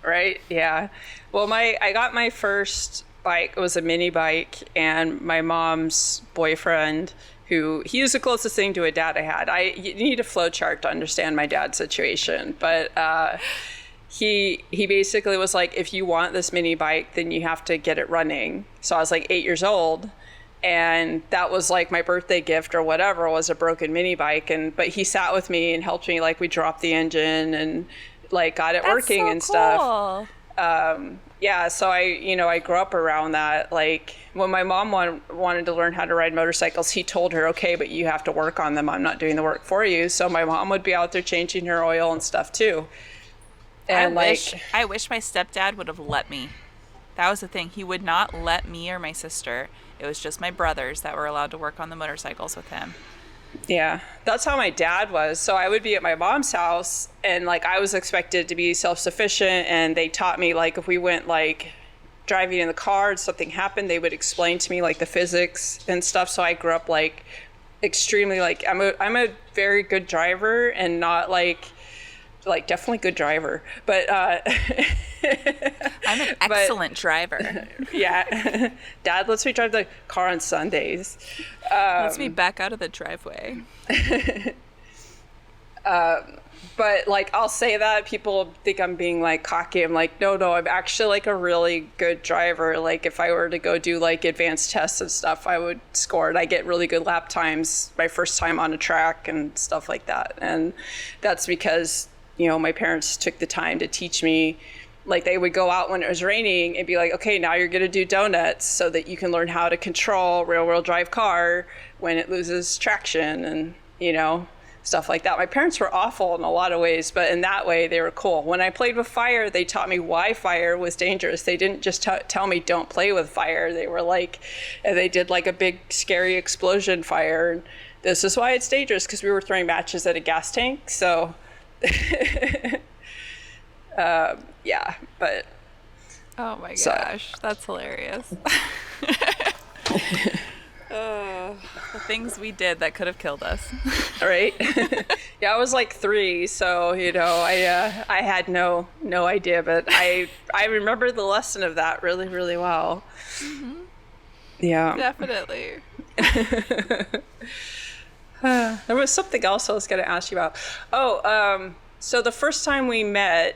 Right? Yeah. Well, I got my first bike. It was a mini bike, and my mom's boyfriend, he was the closest thing to a dad I had. You need a flow chart to understand my dad's situation, but he basically was like, if you want this mini bike, then you have to get it running. So I was like 8 years old, and that was like my birthday gift or whatever, was a broken mini bike. But he sat with me and helped me, like we dropped the engine and like got it working so and cool. Stuff. Yeah, so I grew up around that. Like when my mom wanted to learn how to ride motorcycles, he told her, okay, but you have to work on them. I'm not doing the work for you. So my mom would be out there changing her oil and stuff too. And I wish my stepdad would have let me. That was the thing. He would not let me or my sister. It was just my brothers that were allowed to work on the motorcycles with him. Yeah, that's how my dad was. So I would be at my mom's house, and like I was expected to be self-sufficient, and they taught me, like, if we went like driving in the car and something happened, they would explain to me like the physics and stuff. So I grew up like extremely, like I'm a very good driver, and not like definitely good driver, but I'm an excellent driver. Yeah. Dad lets me drive the car on Sundays. Lets me back out of the driveway. But like I'll say that people think I'm being like cocky. I'm like, no, I'm actually like a really good driver. Like if I were to go do like advanced tests and stuff, I would score it. I get really good lap times my first time on a track and stuff like that. And that's because my parents took the time to teach me. Like they would go out when it was raining and be like, okay, now you're going to do donuts so that you can learn how to control rear-wheel drive car when it loses traction. And, stuff like that. My parents were awful in a lot of ways, but in that way they were cool. When I played with fire, they taught me why fire was dangerous. They didn't just tell me don't play with fire. They were like, and they did like a big scary explosion fire. And this is why it's dangerous, because we were throwing matches at a gas tank. So yeah, but oh my gosh, that's hilarious. The things we did that could have killed us. Right? Yeah, I was like 3, so I had no idea, but I remember the lesson of that really, really well. Mm-hmm. Yeah, definitely. There was something else I was going to ask you about. So the first time we met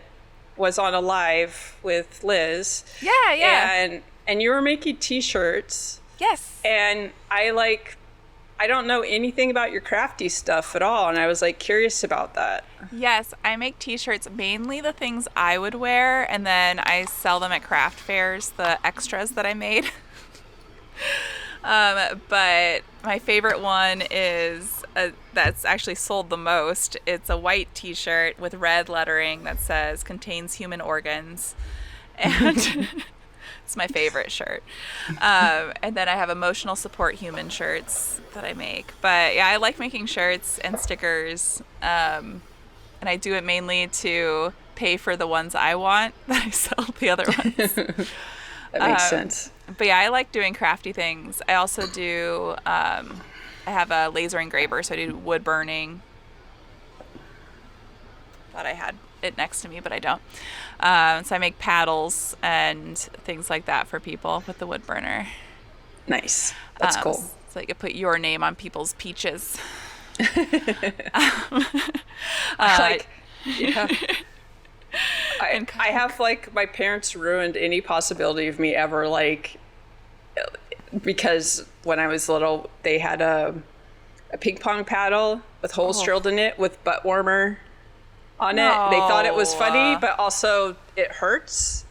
was on a live with Liz. Yeah. And you were making T-shirts. Yes. And I don't know anything about your crafty stuff at all, and I was like curious about that. Yes, I make T-shirts, mainly the things I would wear, and then I sell them at craft fairs, the extras that I made. But my favorite one is that's actually sold the most. It's a white T-shirt with red lettering that says "contains human organs," and it's my favorite shirt. And then I have emotional support human shirts that I make. But yeah, I like making shirts and stickers, and I do it mainly to pay for the ones I want that I sell the other ones. That makes sense. But yeah, I like doing crafty things. I also do, I have a laser engraver, so I do wood burning. Thought I had it next to me, but I don't. So I make paddles and things like that for people with the wood burner. Nice. That's cool. So you could put your name on people's peaches. Yeah. I have my parents ruined any possibility of me ever because when I was little they had a ping pong paddle with holes drilled in it with butt warmer on it. They thought it was funny, but also it hurts.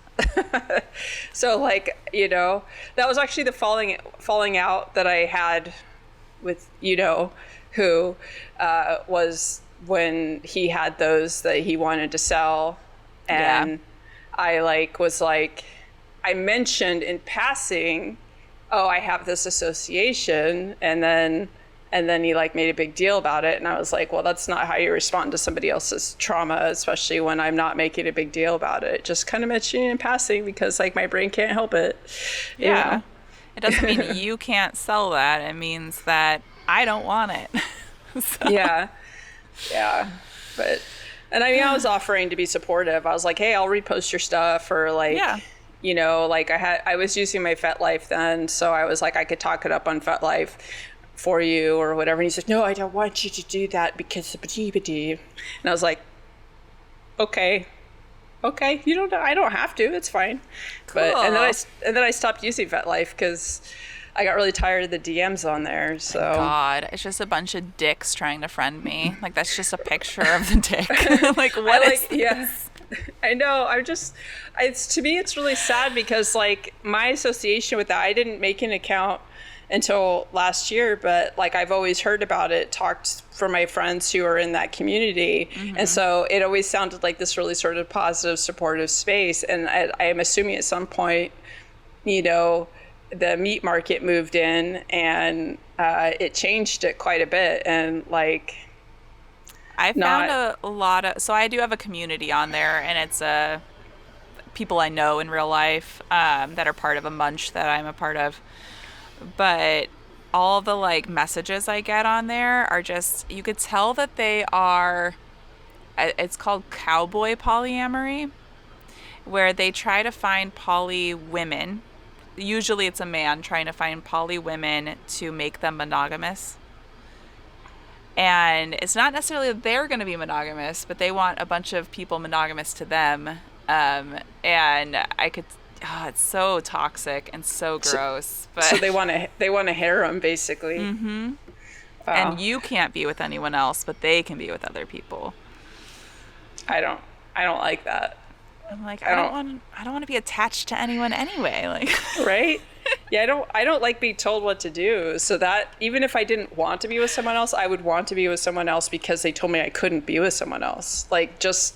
So that was actually the falling out that I had with who was when he had those that he wanted to sell. And I mentioned in passing, I have this association, and then he made a big deal about it, and I was like, well, that's not how you respond to somebody else's trauma, especially when I'm not making a big deal about it. Just kind of mentioning in passing because my brain can't help it. Yeah. It doesn't mean you can't sell that. It means that I don't want it. So. Yeah. And I was offering to be supportive. I was like, hey, I'll repost your stuff, or I was using my FetLife then, so I was like, I could talk it up on FetLife for you or whatever. And he said, no, I don't want you to do that because of and I was like, okay, you don't know, I don't have to, it's fine. Cool. But and then I stopped using FetLife because I got really tired of the DMs on there. So God, it's just a bunch of dicks trying to friend me. That's just a picture of the dick. What is this? Yeah. I know. To me, it's really sad because my association with that, I didn't make an account until last year, but I've always heard about it, talked from my friends who are in that community. Mm-hmm. And so it always sounded like this really sort of positive, supportive space. And I am assuming at some point, the meat market moved in and it changed it quite a bit. And I found a lot of, so I do have a community on there, and it's people I know in real life that are part of a munch that I'm a part of. But all the messages I get on there are just, you could tell that they are, it's called cowboy polyamory, where they try to find poly women. Usually it's a man trying to find poly women to make them monogamous. And it's not necessarily that they're going to be monogamous, but they want a bunch of people monogamous to them. And it's so toxic and so gross. So they want a harem, basically. Mm-hmm. Wow. And you can't be with anyone else, but they can be with other people. I don't like that. I'm I don't want to be attached to anyone anyway. Right? Yeah, I don't like being told what to do. So that even if I didn't want to be with someone else, I would want to be with someone else because they told me I couldn't be with someone else. Like, just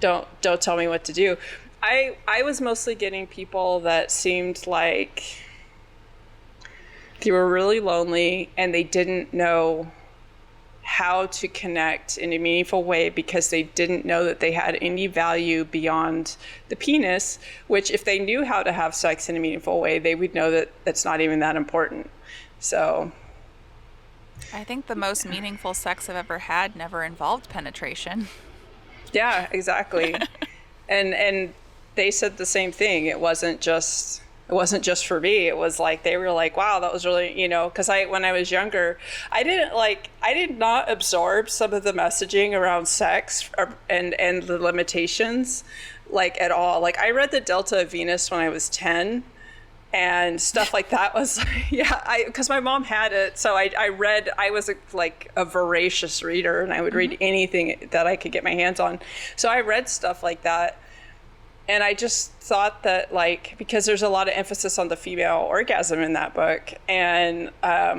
don't tell me what to do. I was mostly getting people that seemed like they were really lonely and they didn't know how to connect in a meaningful way because they didn't know that they had any value beyond the penis, which if they knew how to have sex in a meaningful way, they would know that it's not even that important. So I think the most meaningful sex I've ever had never involved penetration. yeah, exactly. and they said the same thing. It wasn't just for me. It was like they were like, wow, that was really, because when I was younger, I did not absorb some of the messaging around sex and the limitations like at all. Like I read The Delta of Venus when I was 10 and stuff like that was yeah, because my mom had it. So I was a voracious reader and I would read anything that I could get my hands on. So I read stuff like that. And I just thought that, because there's a lot of emphasis on the female orgasm in that book. And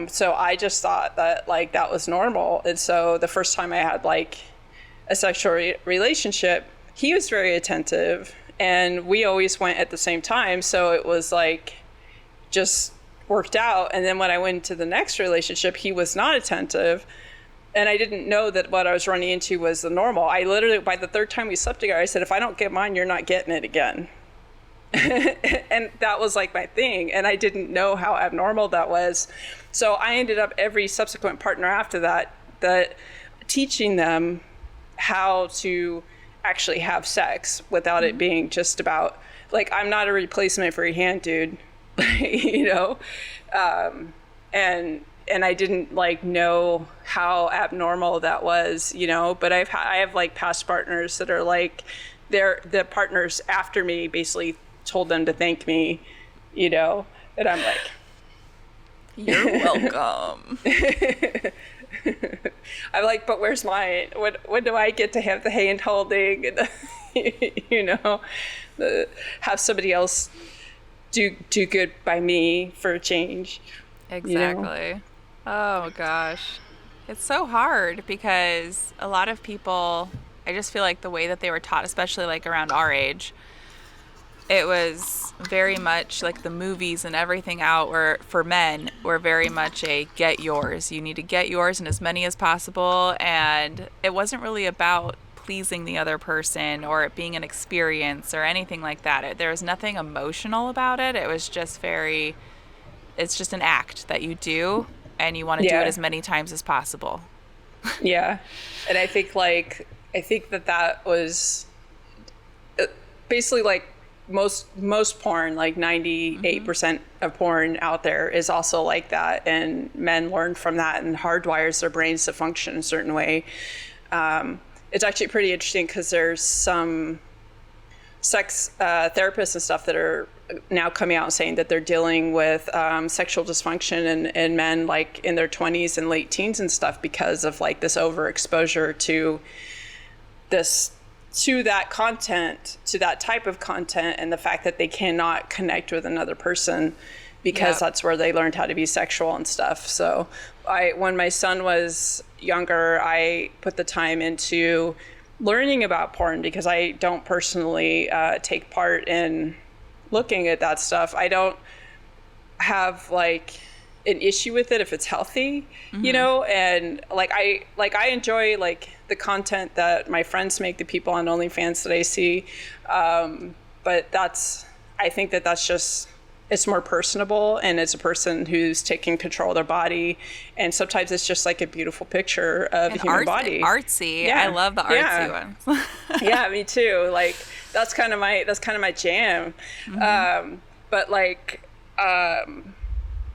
so I just thought that, that was normal. And so the first time I had, a sexual relationship, he was very attentive. And we always went at the same time. So it was, just worked out. And then when I went into the next relationship, he was not attentive. And I didn't know that what I was running into was the normal. I literally, by the third time we slept together, I said, if I don't get mine, you're not getting it again. And that was my thing. And I didn't know how abnormal that was. So I ended up every subsequent partner after that teaching them how to actually have sex without it being just about, I'm not a replacement for your hand, dude. And I didn't know how abnormal that was, but I have past partners that are the partners after me basically told them to thank me, and I'm like, you're welcome. I'm like, but where's mine? When do I get to have the hand holding and, have somebody else do good by me for a change? Exactly. Oh gosh. It's so hard because a lot of people, I just feel like the way that they were taught, especially around our age, it was very much the movies and everything out were for men were very much a get yours. You need to get yours and as many as possible. And it wasn't really about pleasing the other person or it being an experience or anything like that. There was nothing emotional about it. It was just it's just an act that you do and you want to do it as many times as possible. Yeah. And I think that was basically most porn, 98% of porn out there is also like that. And men learn from that and hardwires their brains to function a certain way. It's actually pretty interesting because there's some sex therapists and stuff that are now coming out and saying that they're dealing with sexual dysfunction in men in their 20s and late teens and stuff because of this overexposure to that content, to that type of content, and the fact that they cannot connect with another person because that's where they learned how to be sexual and stuff. So when my son was younger, I put the time into learning about porn because I don't personally take part in looking at that stuff. I don't have an issue with it if it's healthy, and I enjoy the content that my friends make, the people on OnlyFans that I see, but I think that's just, it's more personable and it's a person who's taking control of their body, and sometimes it's just a beautiful picture of the human body. Artsy. Yeah. I love the artsy ones. Yeah, me too. That's kind of my jam.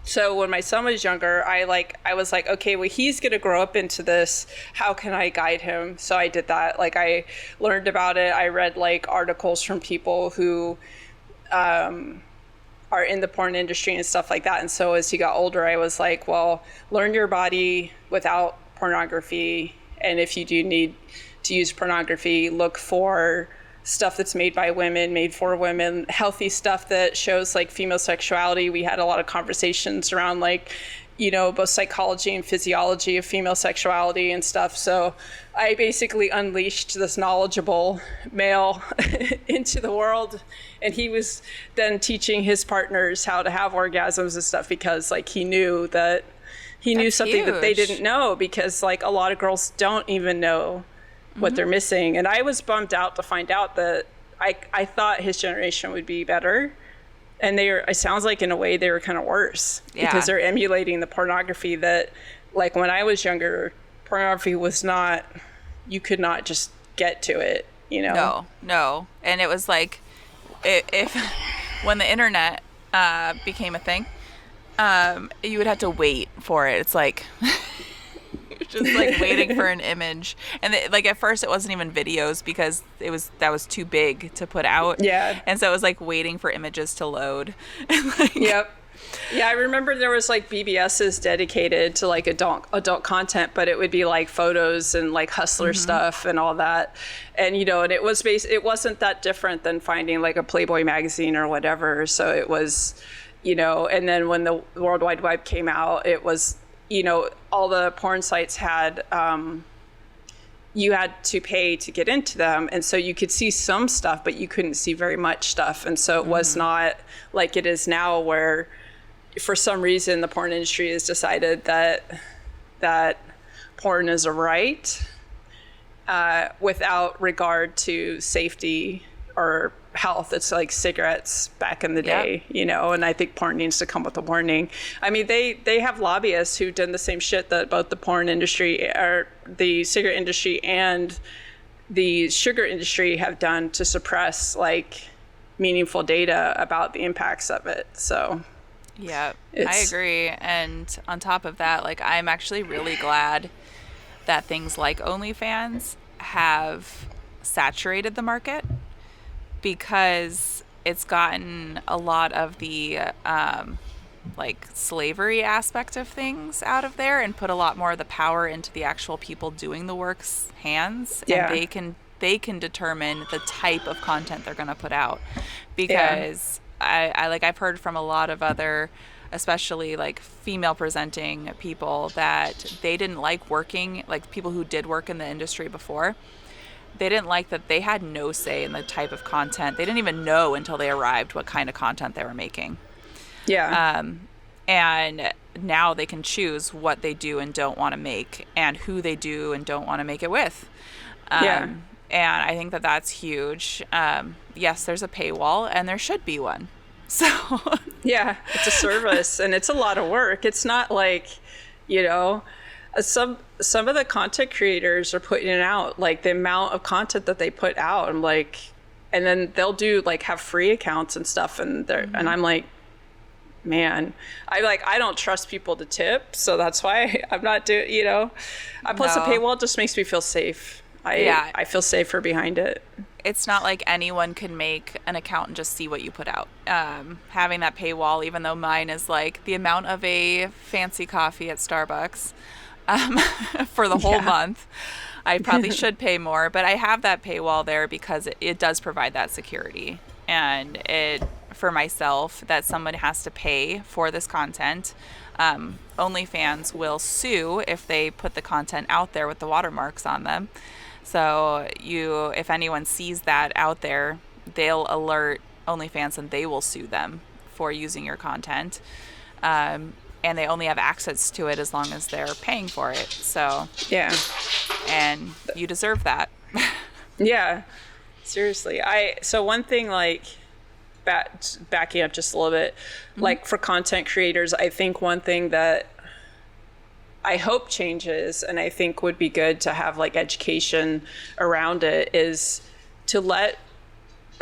So when my son was younger, I was like, okay, well, he's going to grow up into this. How can I guide him? So I did that. I learned about it. I read articles from people who are in the porn industry and stuff like that. And so as he got older, I was like, well, learn your body without pornography. And if you do need to use pornography, look for stuff that's made by women, made for women, healthy stuff that shows like female sexuality. We had a lot of conversations around like, you know, both psychology and physiology of female sexuality and stuff. So I basically unleashed this knowledgeable male into the world. And he was then teaching his partners how to have orgasms and stuff, because like he knew something that they didn't know, because like a lot of girls don't even know what they're missing. And I was bummed out to find out that I thought his generation would be better. And it sounds like in a way they were kind of worse, because they're emulating the pornography that, like when I was younger, pornography was not, you could not just get to it, you know? No. And it was like, if when the internet became a thing, you would have to wait for it. It's like, just like waiting for an image. And like at first it wasn't even videos, because that was too big to put out. Yeah. And so it was like waiting for images to load. Yep. Yeah, I remember there was like BBSs dedicated to like adult content, but it would be like photos and like hustler stuff and all that. And you know, and it wasn't that different than finding like a Playboy magazine or whatever. So it was, you know, and then when the World Wide Web came out, it was, you know, all the porn sites had, you had to pay to get into them. And so you could see some stuff, but you couldn't see very much stuff. And so it was not like it is now, where for some reason the porn industry has decided that porn is a right, without regard to safety or health. It's like cigarettes back in the day, you know, and I think porn needs to come with a warning. I mean, they have lobbyists who've done the same shit that both the porn industry, or the cigarette industry, and the sugar industry have done to suppress like meaningful data about the impacts of it. So yeah, I agree. And on top of that, like, I'm actually really glad that things like OnlyFans have saturated the market, because it's gotten a lot of the like slavery aspect of things out of there, and put a lot more of the power into the actual people doing the work's hands. And they can determine the type of content they're going to put out, because I've heard from a lot of other, especially like female presenting people, that they didn't like working, like people who did work in the industry before, they didn't like that they had no say in the type of content. They didn't even know until they arrived what kind of content they were making. Yeah. And now they can choose what they do and don't want to make, and who they do and don't want to make it with. And I think that that's huge. Yes, there's a paywall, and there should be one. So yeah, it's a service, and it's a lot of work. It's not like, you know, some of the content creators are putting it out, like the amount of content that they put out. I'm like, and then they'll do like have free accounts and stuff, and and I'm like, man, I don't trust people to tip, so that's why I'm not doing, you know. Plus, the paywall just makes me feel safe. I feel safer behind it. It's not like anyone can make an account and just see what you put out. Having that paywall, even though mine is like the amount of a fancy coffee at Starbucks for the whole month, I probably should pay more. But I have that paywall there because it does provide that security. And for myself, that someone has to pay for this content. OnlyFans will sue if they put the content out there with the watermarks on them. So if anyone sees that out there, they'll alert OnlyFans and they will sue them for using your content. And they only have access to it as long as they're paying for it. So yeah, and you deserve that. Yeah, seriously. So one thing, like backing up just a little bit, like for content creators, I think one thing that I hope changes, and I think would be good to have like education around it, is to let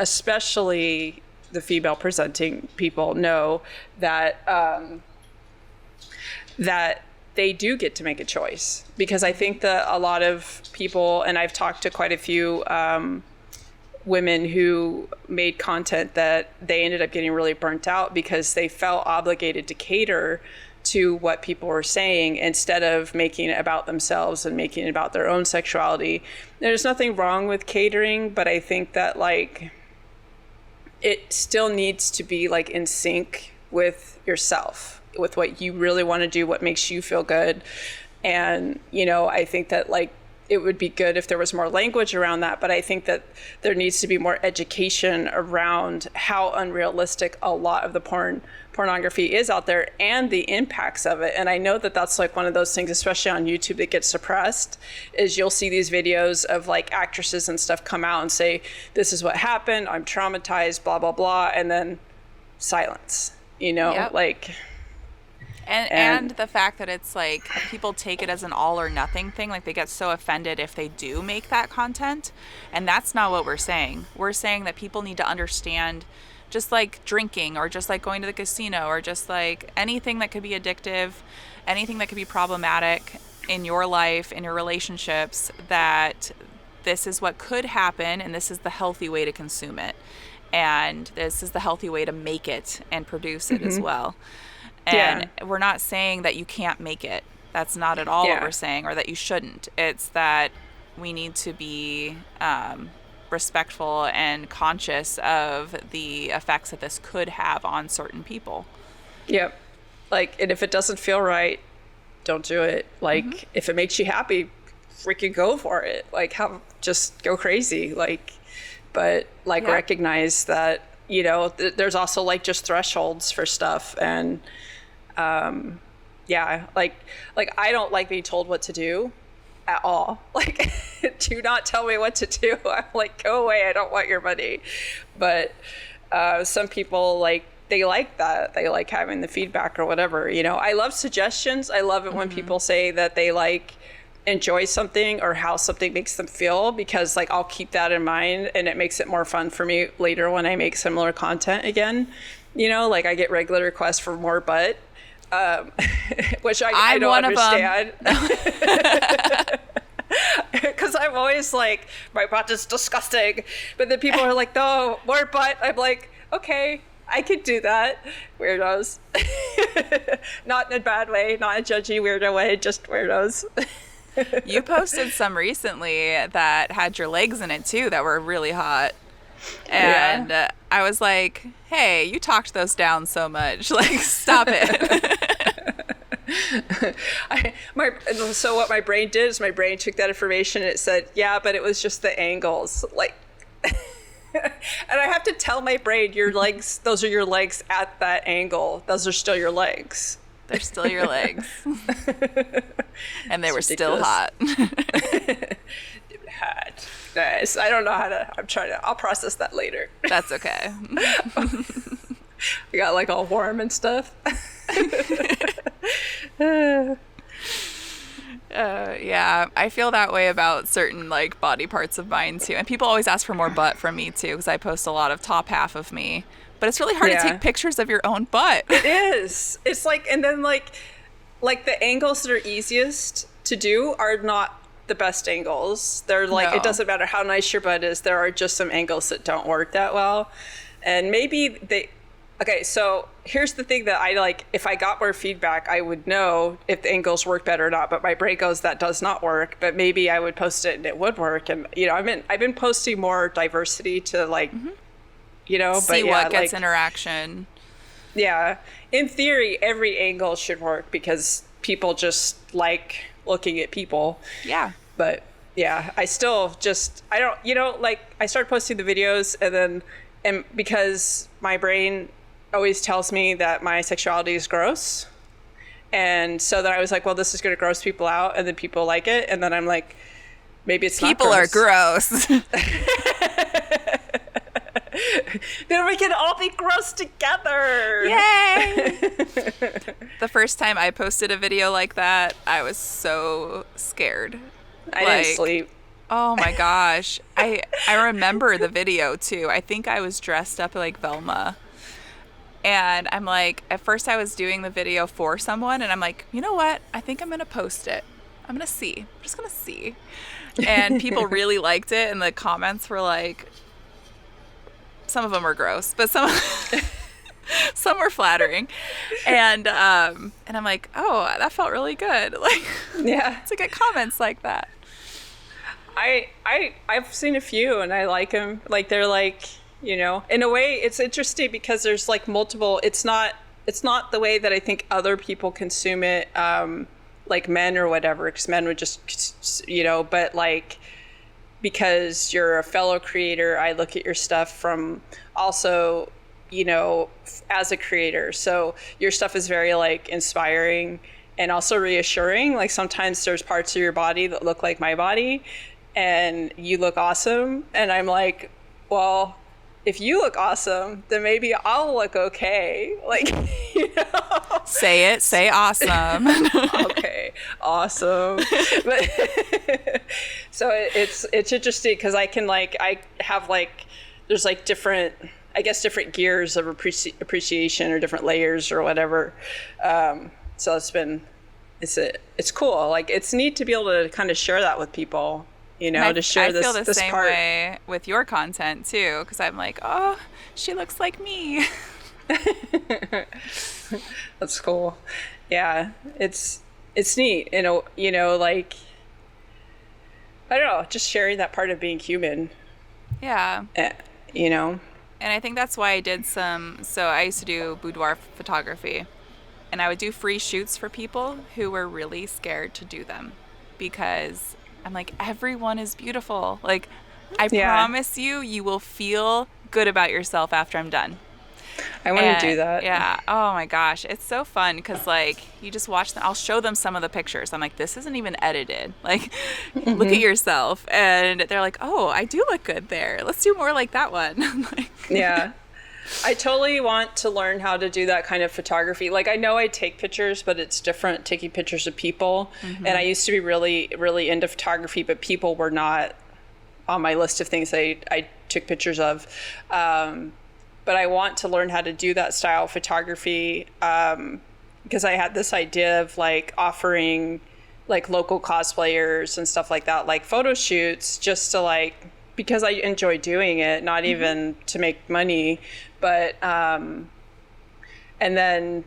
especially the female presenting people know that that they do get to make a choice. Because I think that a lot of people, and I've talked to quite a few women who made content, that they ended up getting really burnt out because they felt obligated to cater to what people were saying instead of making it about themselves and making it about their own sexuality. There's nothing wrong with catering, but I think that like it still needs to be like in sync with yourself, with what you really want to do, what makes you feel good. And, you know, I think that like it would be good if there was more language around that, but I think that there needs to be more education around how unrealistic a lot of the pornography is out there and the impacts of it. And I know that that's like one of those things, especially on YouTube, that gets suppressed, is you'll see these videos of like actresses and stuff come out and say, this is what happened, I'm traumatized, blah, blah, blah, and then silence, you know, Yep. like... And the fact that it's like people take it as an all or nothing thing, like they get so offended if they do make that content. And that's not what we're saying. We're saying that people need to understand, just like drinking or just like going to the casino or just like anything that could be addictive, anything that could be problematic in your life, in your relationships, that this is what could happen and this is the healthy way to consume it. And this is the healthy way to make it and produce it as well. And we're not saying that you can't make it. That's not at all what we're saying, or that you shouldn't. It's that we need to be respectful and conscious of the effects that this could have on certain people. Yep. Like, and if it doesn't feel right, don't do it. Like, if it makes you happy, freaking go for it. Like, just go crazy. Like, but like recognize that, you know, there's also like just thresholds for stuff. And like I don't like being told what to do at all. Like, do not tell me what to do. I'm like, go away, I don't want your money. But some people, like, they like that. They like having the feedback or whatever, you know. I love suggestions. I love it when people say that they like enjoy something or how something makes them feel, because like I'll keep that in mind and it makes it more fun for me later when I make similar content again. You know, like I get regular requests for more butt, which I don't understand. Because I'm always like, my butt is disgusting. But then people are like, no, more butt. I'm like, okay, I could do that. Weirdos. Not in a bad way, not a judgy weirdo way, just weirdos. You posted some recently that had your legs in it too that were really hot. And I was like, hey, you talked those down so much. Like, stop it. So what my brain did is my brain took that information and it said, yeah, but it was just the angles. Like, and I have to tell my brain, your legs, those are your legs at that angle. Those are still your legs. They're still your legs. And they were still hot. Hot. Nice. I don't know how to, I'll process that later. That's okay. I got like all warm and stuff. Yeah, I feel that way about certain like body parts of mine too. And people always ask for more butt from me too, because I post a lot of top half of me. But it's really hard to take pictures of your own butt. It is. It's like, and then like the angles that are easiest to do are not the best angles. They're like, It doesn't matter how nice your butt is. There are just some angles that don't work that well. And maybe okay, so here's the thing that I like, if I got more feedback, I would know if the angles work better or not, but my brain goes, that does not work, but maybe I would post it and it would work. And, you know, I've been posting more diversity to like, you know, see what gets interaction. Yeah. In theory, every angle should work because people just like looking at people. Yeah. But yeah, I still just, I don't, you know, like I started posting the videos and because my brain always tells me that my sexuality is gross. And so then I was like, well, this is going to gross people out. And then people like it. And then I'm like, maybe it's people not gross. People are gross. Then we can all be gross together. Yay! The first time I posted a video like that, I was so scared. I didn't sleep. Oh my gosh. I remember the video too. I think I was dressed up like Velma. And I'm like, at first I was doing the video for someone and I'm like, you know what? I think I'm going to post it. I'm going to see. I'm just going to see. And people really liked it. And the comments were like, some of them were gross, but some Some were flattering. And I'm like, oh, that felt really good. Like, Yeah. to get comments like that. I've seen a few and I like them. Like they're like, you know, in a way it's interesting because there's like multiple, it's not the way that I think other people consume it, like men or whatever, because men would just, you know, but like, because you're a fellow creator, I look at your stuff from also, you know, as a creator. So your stuff is very like inspiring and also reassuring. Like sometimes there's parts of your body that look like my body and you look awesome. And I'm like, well, if you look awesome, then maybe I'll look okay. Like, you know. Say it. Say awesome. Okay, awesome. But so it's interesting because I can like, I have like, there's like different, I guess different gears of appreciation or different layers or whatever. So it's cool. Like it's neat to be able to kind of share that with people. You know, to share this part. I feel the same way with your content too, because I'm like, oh, she looks like me. That's cool. Yeah, it's neat. You know, like I don't know, just sharing that part of being human. Yeah. You know. And I think that's why I did so I used to do boudoir photography, and I would do free shoots for people who were really scared to do them because I'm like, everyone is beautiful. Like, I promise you will feel good about yourself after I'm done. I want to do that. Yeah. Oh my gosh. It's so fun because like you just watch them. I'll show them some of the pictures. I'm like, this isn't even edited. Like, look at yourself. And they're like, oh, I do look good there. Let's do more like that one. Like, yeah. I totally want to learn how to do that kind of photography. Like I know I take pictures, but it's different taking pictures of people. Mm-hmm. And I used to be really, really into photography, but people were not on my list of things I took pictures of. But I want to learn how to do that style of photography because I had this idea of like offering like local cosplayers and stuff like that, like photo shoots just to like, because I enjoy doing it, not even to make money, but, and then,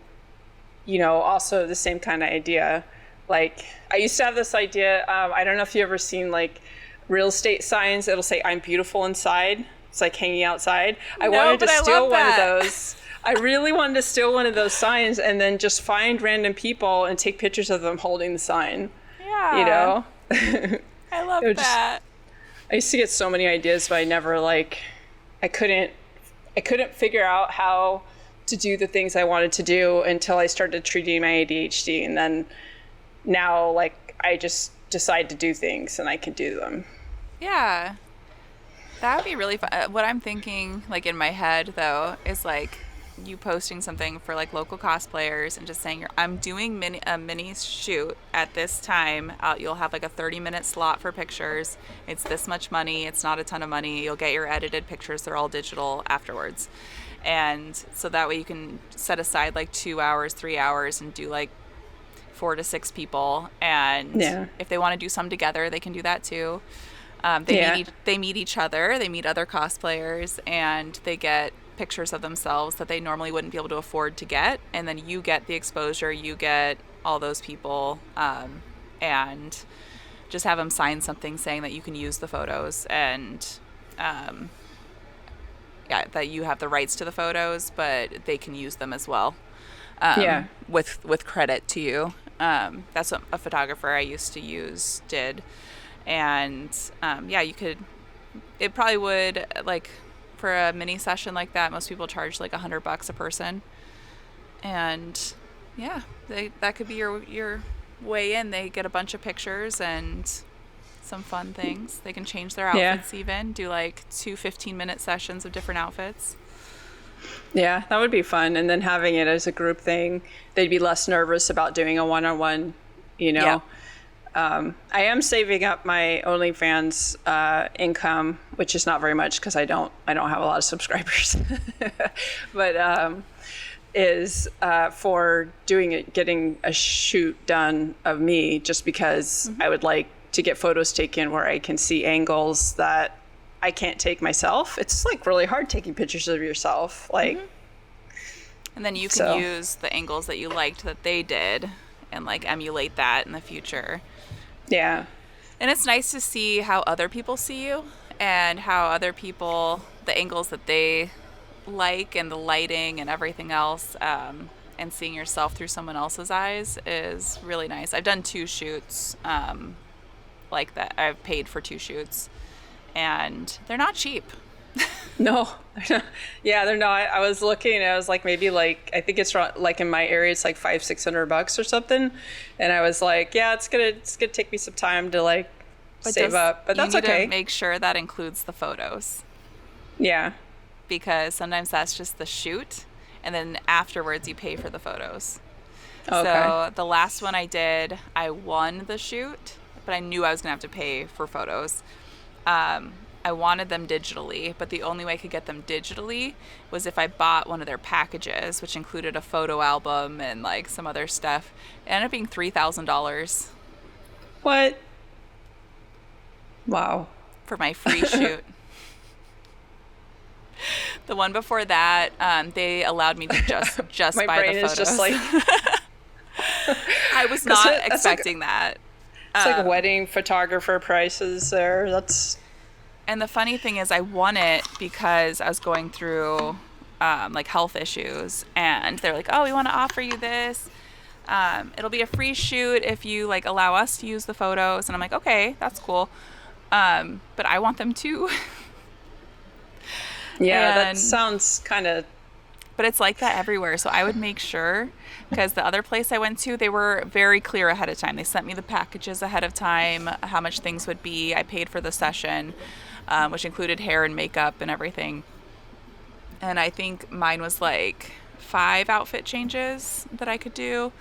you know, also the same kind of idea. Like I used to have this idea. I don't know if you ever seen like real estate signs. It'll say, I'm beautiful inside. It's like hanging outside. I wanted to steal one of those. I really wanted to steal one of those signs and then just find random people and take pictures of them holding the sign. Yeah. You know? I love that. I used to get so many ideas, but I never like, I couldn't figure out how to do the things I wanted to do until I started treating my ADHD. And then now like, I just decide to do things and I can do them. Yeah. That would be really fun. What I'm thinking, like in my head, though, is like you posting something for like local cosplayers and just saying, I'm doing a mini shoot at this time. You'll have like a 30-minute slot for pictures. It's this much money. It's not a ton of money. You'll get your edited pictures. They're all digital afterwards. And so that way you can set aside like 2 hours, 3 hours and do like 4 to 6 people. And if they want to do some together, they can do that too. They meet each other, they meet other cosplayers, and they get pictures of themselves that they normally wouldn't be able to afford to get. And then you get the exposure, you get all those people, and just have them sign something saying that you can use the photos and that you have the rights to the photos, but they can use them as well. With credit to you. That's what a photographer I used to use did. And you could, it probably would, like for a mini session like that, most people charge like $100 a person. And that could be your way in. They get a bunch of pictures and some fun things. They can change their outfits even, do like 2 15-minute sessions of different outfits. Yeah, that would be fun. And then having it as a group thing, they'd be less nervous about doing a one-on-one, you know. Yeah. I am saving up my OnlyFans income, which is not very much because I don't have a lot of subscribers, but is for getting a shoot done of me, just because I would like to get photos taken where I can see angles that I can't take myself. It's like really hard taking pictures of yourself. Like And then you can So use the angles that you liked that they did and like emulate that in the future. yeah. And it's nice to see how other people see you and how other people, the angles that they like and the lighting and everything else, and seeing yourself through someone else's eyes is really nice. I've done 2 shoots like that. I've paid for 2 shoots, and they're not cheap. No. Yeah, they're not. I was looking, I was like, maybe like, I think it's like in my area, it's like $500-$600 or something. And I was like, yeah, it's gonna take me some time to like save up, but that's you need okay. to make sure that includes the photos, Yeah. because sometimes that's just the shoot, and then afterwards you pay for the photos. Okay. So the last one I did, I won the shoot, but I knew I was gonna have to pay for photos. I wanted them digitally, but the only way I could get them digitally was if I bought one of their packages, which included a photo album and like some other stuff. It ended up being $3,000 What? Wow. for my free shoot. The one before that, they allowed me to just My buy brain the is photos. just like, I was not that's expecting that. it's like wedding photographer prices there. That's, And the funny thing is I won it because I was going through like health issues, and they're like, oh, we want to offer you this. It'll be a free shoot if you like allow us to use the photos. And I'm like, okay, that's cool. But I want them too. yeah, that And- sounds kind of, But it's like that everywhere. So I would make sure, because the other place I went to, they were very clear ahead of time. They sent me the packages ahead of time, how much things would be. I paid for the session, which included hair and makeup and everything. And I think mine was like 5 outfit changes that I could do.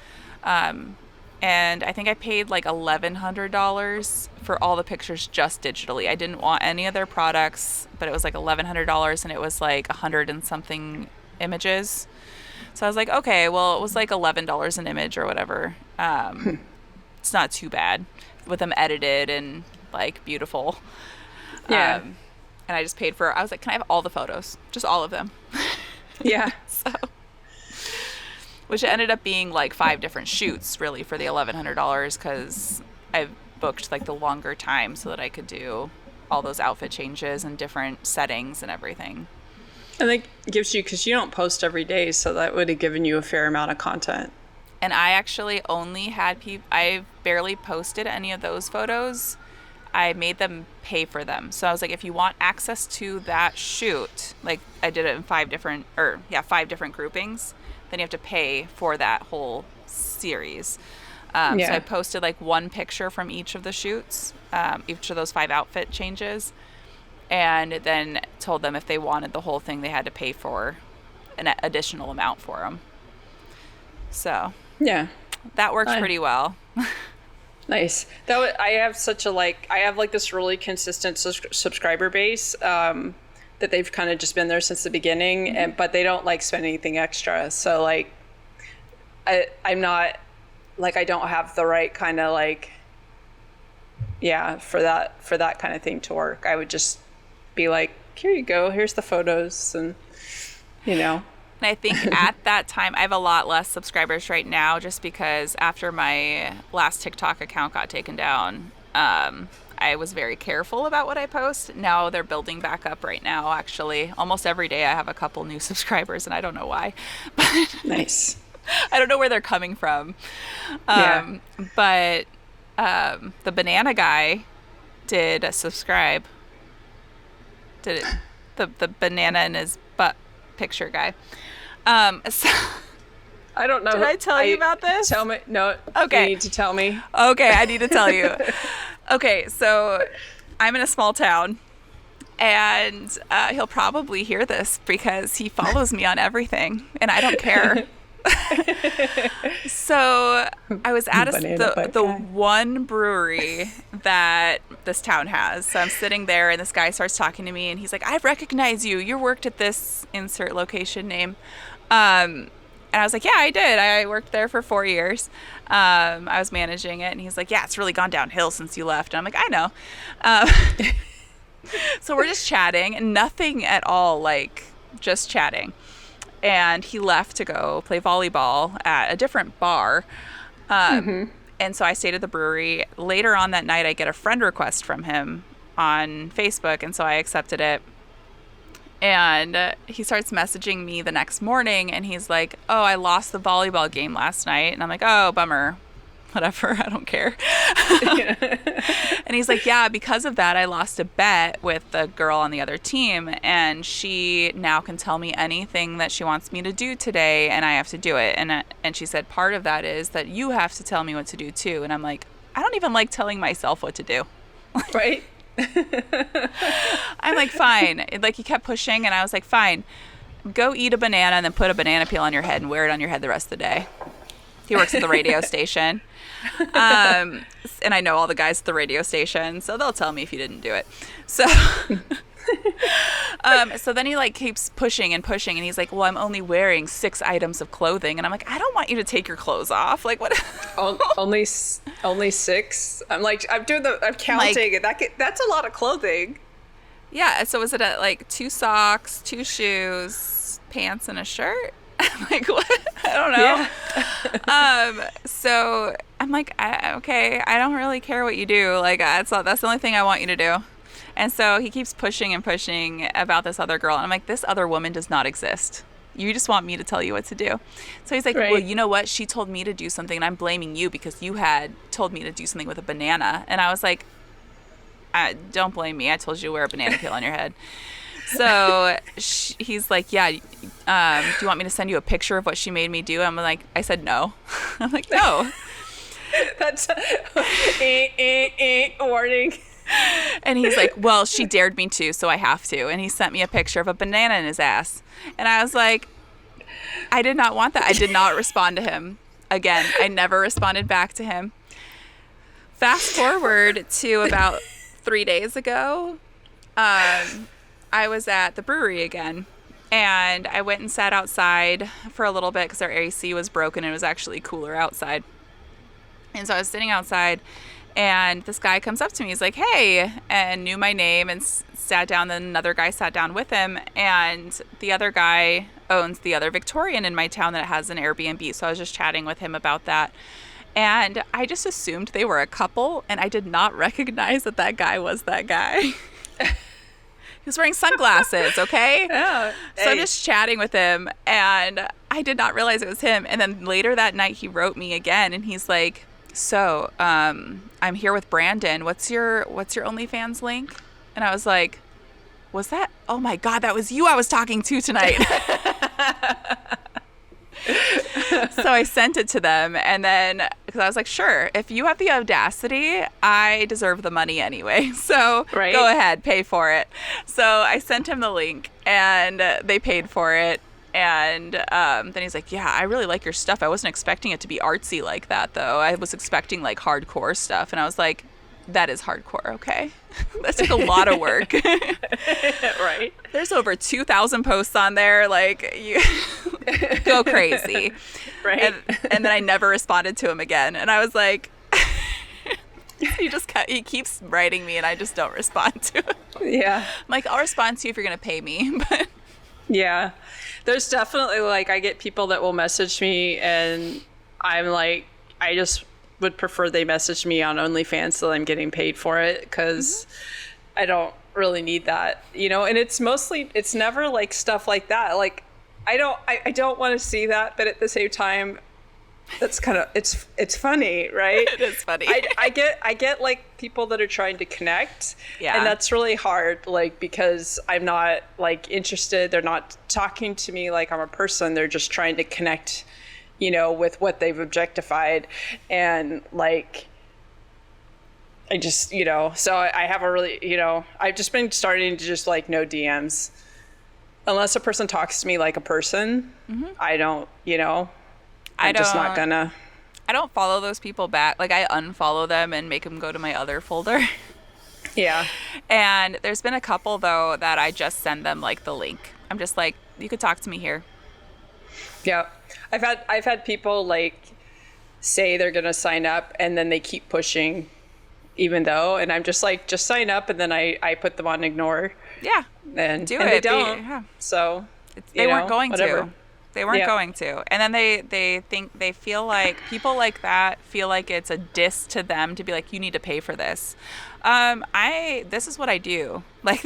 And I think I paid like $1,100 for all the pictures just digitally. I didn't want any of their products, but it was like $1,100, and it was like 100 and something images. So I was like, okay, well, it was like $11 an image or whatever. It's not too bad with them edited and like beautiful. yeah. And I just paid for, I was like, can I have all the photos? Just all of them. Yeah. So, which ended up being like 5 different shoots really for the $1,100, because I booked like the longer time so that I could do all those outfit changes and different settings and everything. And it gives you, because you don't post every day, so that would have given you a fair amount of content. And I actually only had people, I barely posted any of those photos. I made them pay for them. So I was like, if you want access to that shoot, like I did it in 5 different groupings, then you have to pay for that whole series. So I posted like 1 picture from each of the shoots, each of those 5 outfit changes, and then told them if they wanted the whole thing, they had to pay for an additional amount for them. So Yeah. that worked pretty well. Nice. I have such a I have like this really consistent subscriber base that they've kind of just been there since the beginning, and but they don't like spend anything extra. So like I'm not like, I don't have the right kind of like, yeah, for that kind of thing to work. I would just be like, here you go, here's the photos, and you know. And I think at that time, I have a lot less subscribers right now, just because after my last TikTok account got taken down, I was very careful about what I post. Now they're building back up right now, actually. Almost every day I have a couple new subscribers, and I don't know why. But Nice. I don't know where they're coming from. Yeah. But the banana guy did subscribe. Did it? The banana in his butt picture guy. So I don't know. Did I tell you about this? Tell me. No. Okay. You need to tell me. Okay, I need to tell you. Okay, so I'm in a small town, and he'll probably hear this because he follows me on everything, and I don't care. So I was at the one brewery that this town has. So I'm sitting there, and this guy starts talking to me, and he's like, I recognize you. You worked at this insert location name. And I was like, yeah, I did. I worked there for 4 years. I was managing it. And he's like, yeah, it's really gone downhill since you left. And I'm like, I know. So we're just chatting, and nothing at all, like just chatting. and he left to go play volleyball at a different bar. And so I stayed at the brewery. Later on that night, I get a friend request from him on Facebook, and so I accepted it. And he starts messaging me the next morning, and he's like, oh, I lost the volleyball game last night. And I'm like, oh, bummer. Whatever, I don't care. And he's like, yeah, because of that, I lost a bet with the girl on the other team, and she now can tell me anything that she wants me to do today, and I have to do it. And she said, part of that is that you have to tell me what to do too. And I'm like, I don't even like telling myself what to do. Right? I'm like, fine. Like, he kept pushing, and I was like, fine. Go eat a banana and then put a banana peel on your head and wear it on your head the rest of the day. He works at the radio station. And I know all the guys at the radio station, so they'll tell me if you didn't do it. So so then he like keeps pushing, and he's like, well, I'm only wearing 6 items of clothing. And I'm like, I don't want you to take your clothes off. Like, what? only 6? I'm counting, and that's a lot of clothing. Yeah, so was it like 2 socks, 2 shoes, pants, and a shirt? I'm like, what? I don't know. Yeah. So I'm like, okay, I don't really care what you do. Like, that's the only thing I want you to do. And so he keeps pushing and pushing about this other girl. And I'm like, this other woman does not exist. You just want me to tell you what to do. So he's like, right. Well, you know what? She told me to do something, and I'm blaming you because you had told me to do something with a banana. And I was like, don't blame me. I told you to wear a banana peel on your head. So he's like, yeah, do you want me to send you a picture of what she made me do? I'm like, I said no. I'm like, no. That's warning. And he's like, well, she dared me to, so I have to. And he sent me a picture of a banana in his ass. And I was like, I did not want that. I did not respond to him. Again, I never responded back to him. Fast forward to about 3 days ago. I was at the brewery again, and I went and sat outside for a little bit because our AC was broken and it was actually cooler outside. And so I was sitting outside, and this guy comes up to me. He's like, hey, and knew my name and sat down. Then another guy sat down with him, and the other guy owns the other Victorian in my town that has an Airbnb. So I was just chatting with him about that. And I just assumed they were a couple, and I did not recognize that guy was that guy. He was wearing sunglasses, okay? Yeah. So I'm just chatting with him, and I did not realize it was him. And then later that night, he wrote me again, and he's like, so, I'm here with Brandon. What's your OnlyFans link? And I was like, was that? Oh my God, that was you I was talking to tonight. So I sent it to them, and then because I was like, sure, if you have the audacity, I deserve the money anyway, so right. Go ahead, pay for it. So I sent him the link, and they paid for it. And then he's like, yeah, I really like your stuff. I wasn't expecting it to be artsy like that, though. I was expecting like hardcore stuff. And I was like, that is hardcore, okay? That took a lot of work. Right. There's over 2,000 posts on there. Like, you go crazy. Right. And then I never responded to him again. And I was like, he keeps writing me, and I just don't respond to him. Yeah. I'm like, I'll respond to you if you're going to pay me. But yeah. There's definitely, like, I get people that will message me, and I'm like, I just would prefer they message me on OnlyFans so I'm getting paid for it, because I don't really need that, and it's never like stuff like that. Like, I don't want to see that, but at the same time, that's kind of, it's funny, right? It is funny. I get like people that are trying to connect, yeah, and that's really hard, like, because I'm not like interested. They're not talking to me like I'm a person. They're just trying to connect, with what they've objectified. And like, I just, so I have a really, I've just been starting to just like no DMs unless a person talks to me like a person. I don't, I'm just not gonna. I don't follow those people back. Like, I unfollow them and make them go to my other folder. Yeah. And there's been a couple, though, that I just send them, like, the link. I'm just like, you could talk to me here. Yeah. I've had people, like, say they're going to sign up, and then they keep pushing even though. And I'm just like, just sign up, and then I put them on ignore. Yeah. And do and it. They don't. So, they weren't going whatever. to. They weren't Yeah. going to. And then they feel like people like that feel like it's a diss to them to be like, you need to pay for this. This is what I do. Like,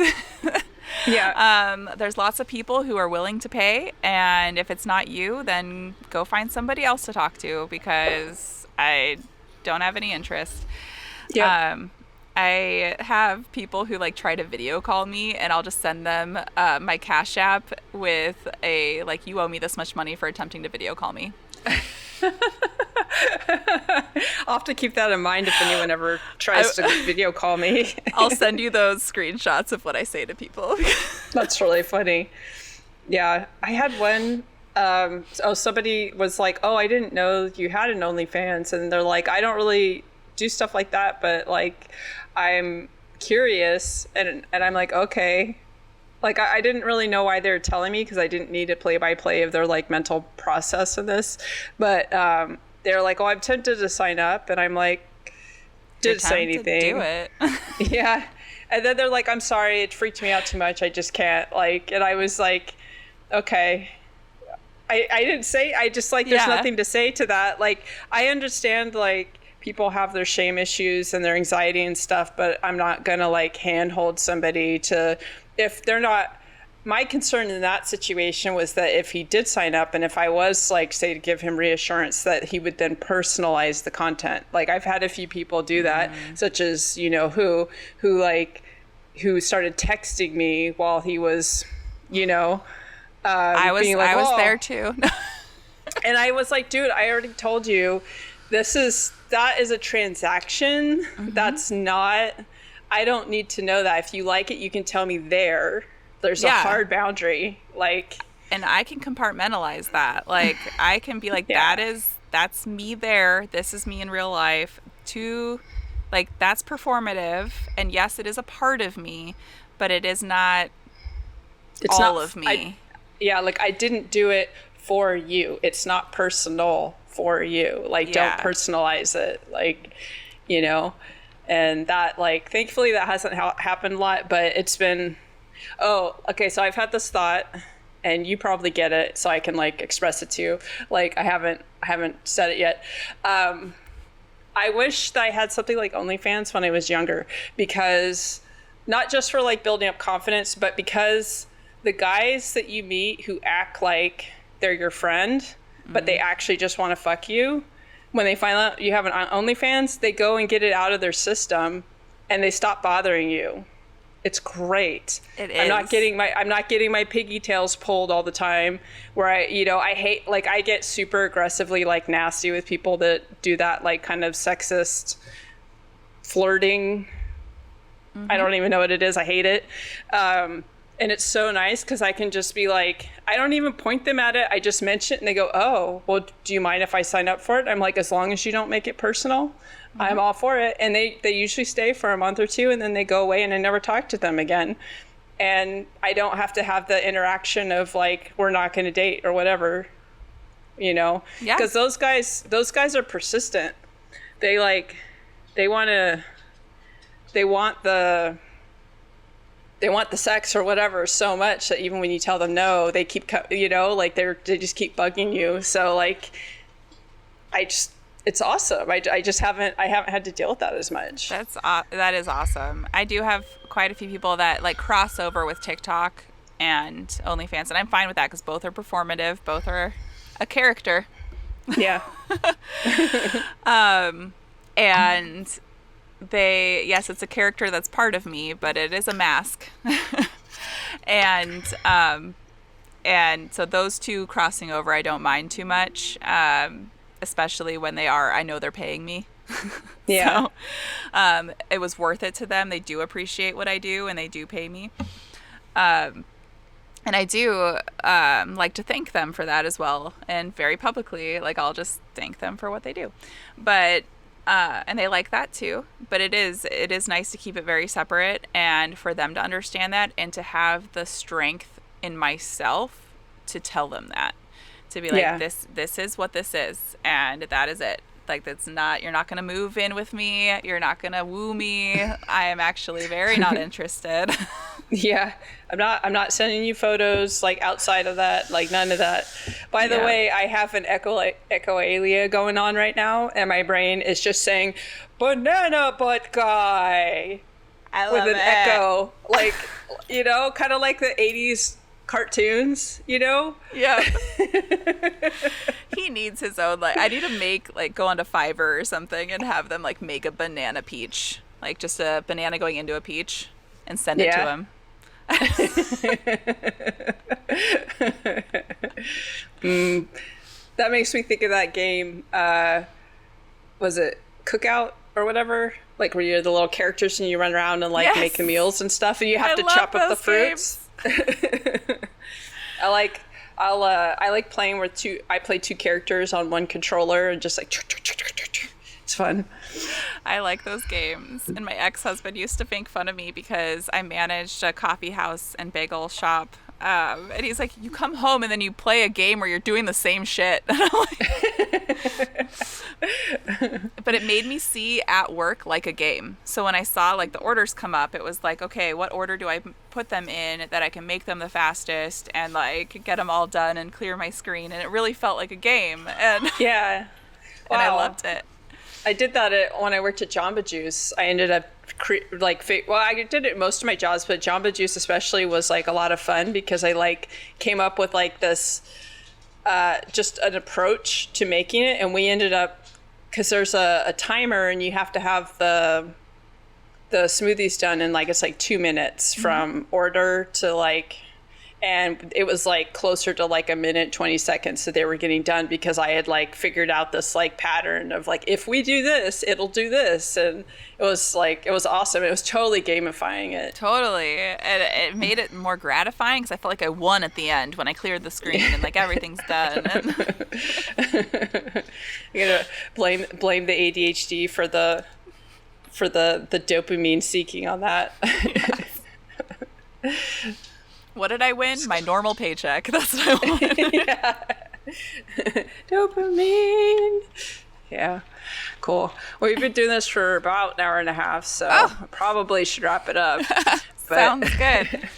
Yeah. there's lots of people who are willing to pay. And if it's not you, then go find somebody else to talk to, because I don't have any interest. Yeah. I have people who like try to video call me, and I'll just send them my Cash App with a like, you owe me this much money for attempting to video call me. I'll have to keep that in mind if anyone ever tries to video call me. I'll send you those screenshots of what I say to people. That's really funny. Yeah, I had one. Somebody was like, "Oh, I didn't know you had an OnlyFans," and they're like, "I don't really do stuff like that, but like, I'm curious," and I'm like, "Okay." Like, I didn't really know why they were telling me, because I didn't need a play-by-play of their like mental process of this, but they're like, "Oh, I'm tempted to sign up," and I'm like, "Didn't say anything." Do it. Yeah. And then they're like, "I'm sorry, it freaked me out too much. I just can't." Like, and I was like, okay. I didn't say, I just like, there's nothing to say to that. Like, I understand like people have their shame issues and their anxiety and stuff, but I'm not going to like handhold somebody to, if they're not, my concern in that situation was that if he did sign up, and if I was like, say, to give him reassurance, that he would then personalize the content. Like, I've had a few people do that, such as, you know, who started texting me while he was, you know, I was there too. and I was like, dude, I already told you, that is a transaction. That's not, I don't need to know that. If you like it, you can tell me there. There's a hard boundary. Like, and I can compartmentalize that. Like, I can be like, that's me there. This is me in real life. Like, that's performative. And yes, it is a part of me, but it is not all of me. Like, I didn't do it for you. It's not personal for you. Like, don't personalize it. Like, you know, and that, like, thankfully that hasn't happened a lot, but it's been, so I've had this thought, and you probably get it, so I can like express it to you. Like, I haven't said it yet. I wish that I had something like OnlyFans when I was younger, because not just for like building up confidence, but because the guys that you meet who act like they're your friend, but they actually just want to fuck you, when they find out you have an OnlyFans, they go and get it out of their system, and they stop bothering you. It's great. It is. I'm not getting my piggy tails pulled all the time, where I hate, like, I get super aggressively like nasty with people that do that, like, kind of sexist flirting. I don't even know what it is. I hate it. And it's so nice, because I can just be like, I don't even point them at it. I just mention it, and they go, "Oh, well, do you mind if I sign up for it?" I'm like, as long as you don't make it personal, I'm all for it. And they usually stay for a month or two, and then they go away, and I never talk to them again. And I don't have to have the interaction of like, we're not going to date or whatever, you know? Yeah. Because those guys are persistent. They want the sex or whatever so much that even when you tell them no, they keep, you know, like they just keep bugging you. So like, it's awesome. I haven't had to deal with that as much. That is awesome. I do have quite a few people that like cross over with TikTok and OnlyFans, and I'm fine with that, because both are performative, both are a character. Yeah. And it's a character that's part of me, but it is a mask. and so those two crossing over, I don't mind too much, especially when I know they're paying me. Yeah. So, it was worth it to them. They do appreciate what I do, and they do pay me. And I do like to thank them for that as well, and very publicly, like, I'll just thank them for what they do. But and they like that too. But it is nice to keep it very separate, and for them to understand that, and to have the strength in myself to tell them that, to be like, this is what this is, and that is it. Like, that's not, you're not going to move in with me. You're not going to woo me. I am actually very not interested. Yeah, I'm not sending you photos like outside of that, like none of that. By the way, I have an echoalia going on right now, and my brain is just saying banana butt guy I love with an it. echo, like, you know, kind of like the 80s cartoons, you know? Yeah. He needs his own, like, I need to make, like, go onto Fiverr or something and have them, like, make a banana peach. Like, just a banana going into a peach and send it to him. That makes me think of that game. Was it Cookout or whatever? Like where you're the little characters and you run around and like make the meals and stuff, and you have to chop up the fruits. I like playing with I play two characters on one controller and just like it's fun. I like those games. And my ex-husband used to make fun of me because I managed a coffee house and bagel shop. And he's like, you come home and then you play a game where you're doing the same shit. And I'm like, but it made me see at work like a game. So when I saw like the orders come up, it was like, okay, what order do I put them in that I can make them the fastest and like get them all done and clear my screen? And it really felt like a game. And yeah, wow. And I loved it. I did that when I worked at Jamba Juice. I ended up I did it most of my jobs, but Jamba Juice especially was like a lot of fun because I like came up with like this just an approach to making it, and we ended up, because there's a timer and you have to have the smoothies done in like, it's like 2 minutes from order to like, and it was like closer to like 1:20 that they were getting done because I had like figured out this like pattern of like, if we do this, it'll do this. And it was awesome. It was totally gamifying it. Totally. And it made it more gratifying because I felt like I won at the end when I cleared the screen and like everything's done. You're gonna blame the ADHD for the dopamine seeking on that. Yeah. What did I win? My normal paycheck. That's what I won. Yeah. Dopamine. Yeah. Cool. Well, we've been doing this for about an hour and a half, so I probably should wrap it up. Sounds good.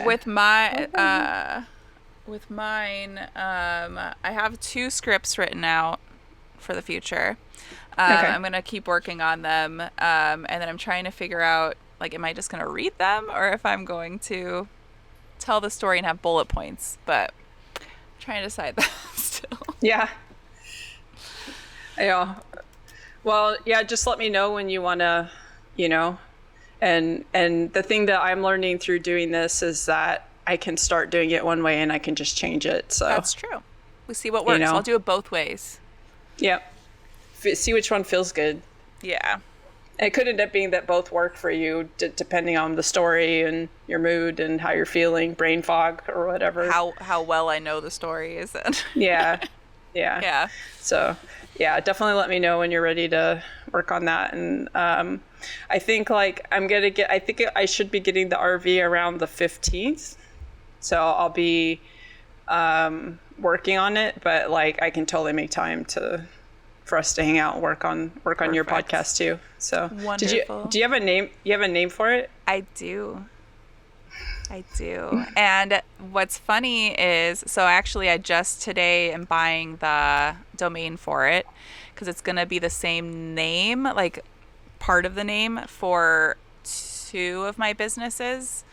With mine, I have 2 scripts written out for the future. I'm going to keep working on them, and then I'm trying to figure out, like, am I just going to read them or if I'm going to tell the story and have bullet points? But I'm trying to decide that still. Yeah. Yeah. Well, yeah, just let me know when you want to, you know, and the thing that I'm learning through doing this is that I can start doing it one way and I can just change it. So that's true. We see what works. You know? I'll do it both ways. Yep. See which one feels good. Yeah. It could end up being that both work for you, depending on the story and your mood and how you're feeling, brain fog or whatever. How well I know the story is it? Yeah. Yeah. So, yeah, definitely let me know when you're ready to work on that. And I think like I think I should be getting the RV around the 15th. So I'll be working on it, but like I can totally make time for us to hang out and work on your podcast too. So wonderful. Do you have a name? You have a name for it? I do. And what's funny is, so actually I just today am buying the domain for it because it's going to be the same name, like part of the name for 2 of my businesses.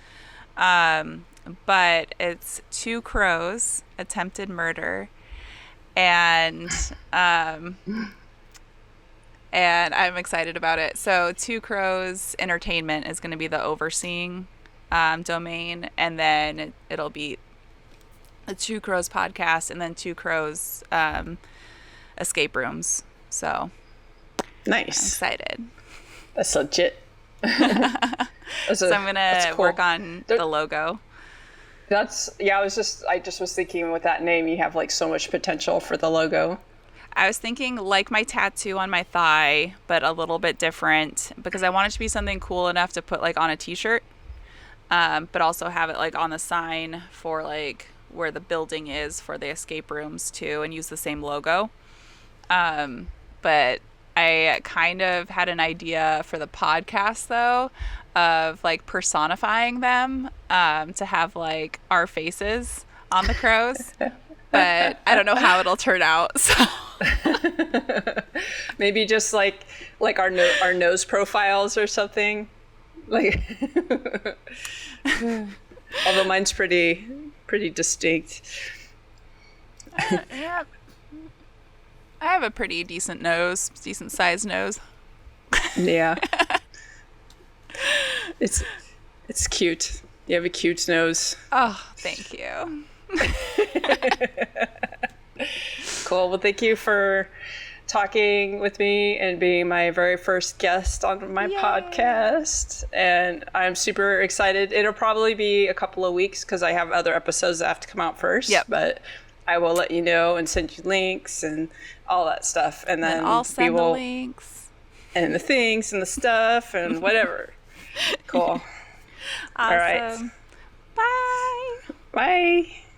But it's 2 Crows Attempted Murder. And I'm excited about it. So 2 Crows Entertainment is going to be the overseeing domain, and then it'll be the 2 Crows podcast, and then 2 Crows escape rooms. So nice. I'm excited. That's legit. So I'm gonna work on the logo. I just was thinking with that name, you have like so much potential for the logo. I was thinking like my tattoo on my thigh, but a little bit different because I want it to be something cool enough to put like on a t-shirt, but also have it like on the sign for like where the building is for the escape rooms too, and use the same logo. But I kind of had an idea for the podcast though, of like personifying them, to have like our faces on the crows. But I don't know how it'll turn out. So maybe just like our nose profiles or something. Like, although mine's pretty distinct. Yeah, I have a pretty decent sized nose. Yeah, it's cute. You have a cute nose. Oh, thank you. Cool. Well, thank you for talking with me and being my very first guest on my podcast. And I'm super excited. It'll probably be a couple of weeks because I have other episodes that have to come out first. Yep. But I will let you know and send you links and all that stuff. And then I'll send the links. And the things and the stuff and whatever. Cool. Awesome. All right. Bye. Bye.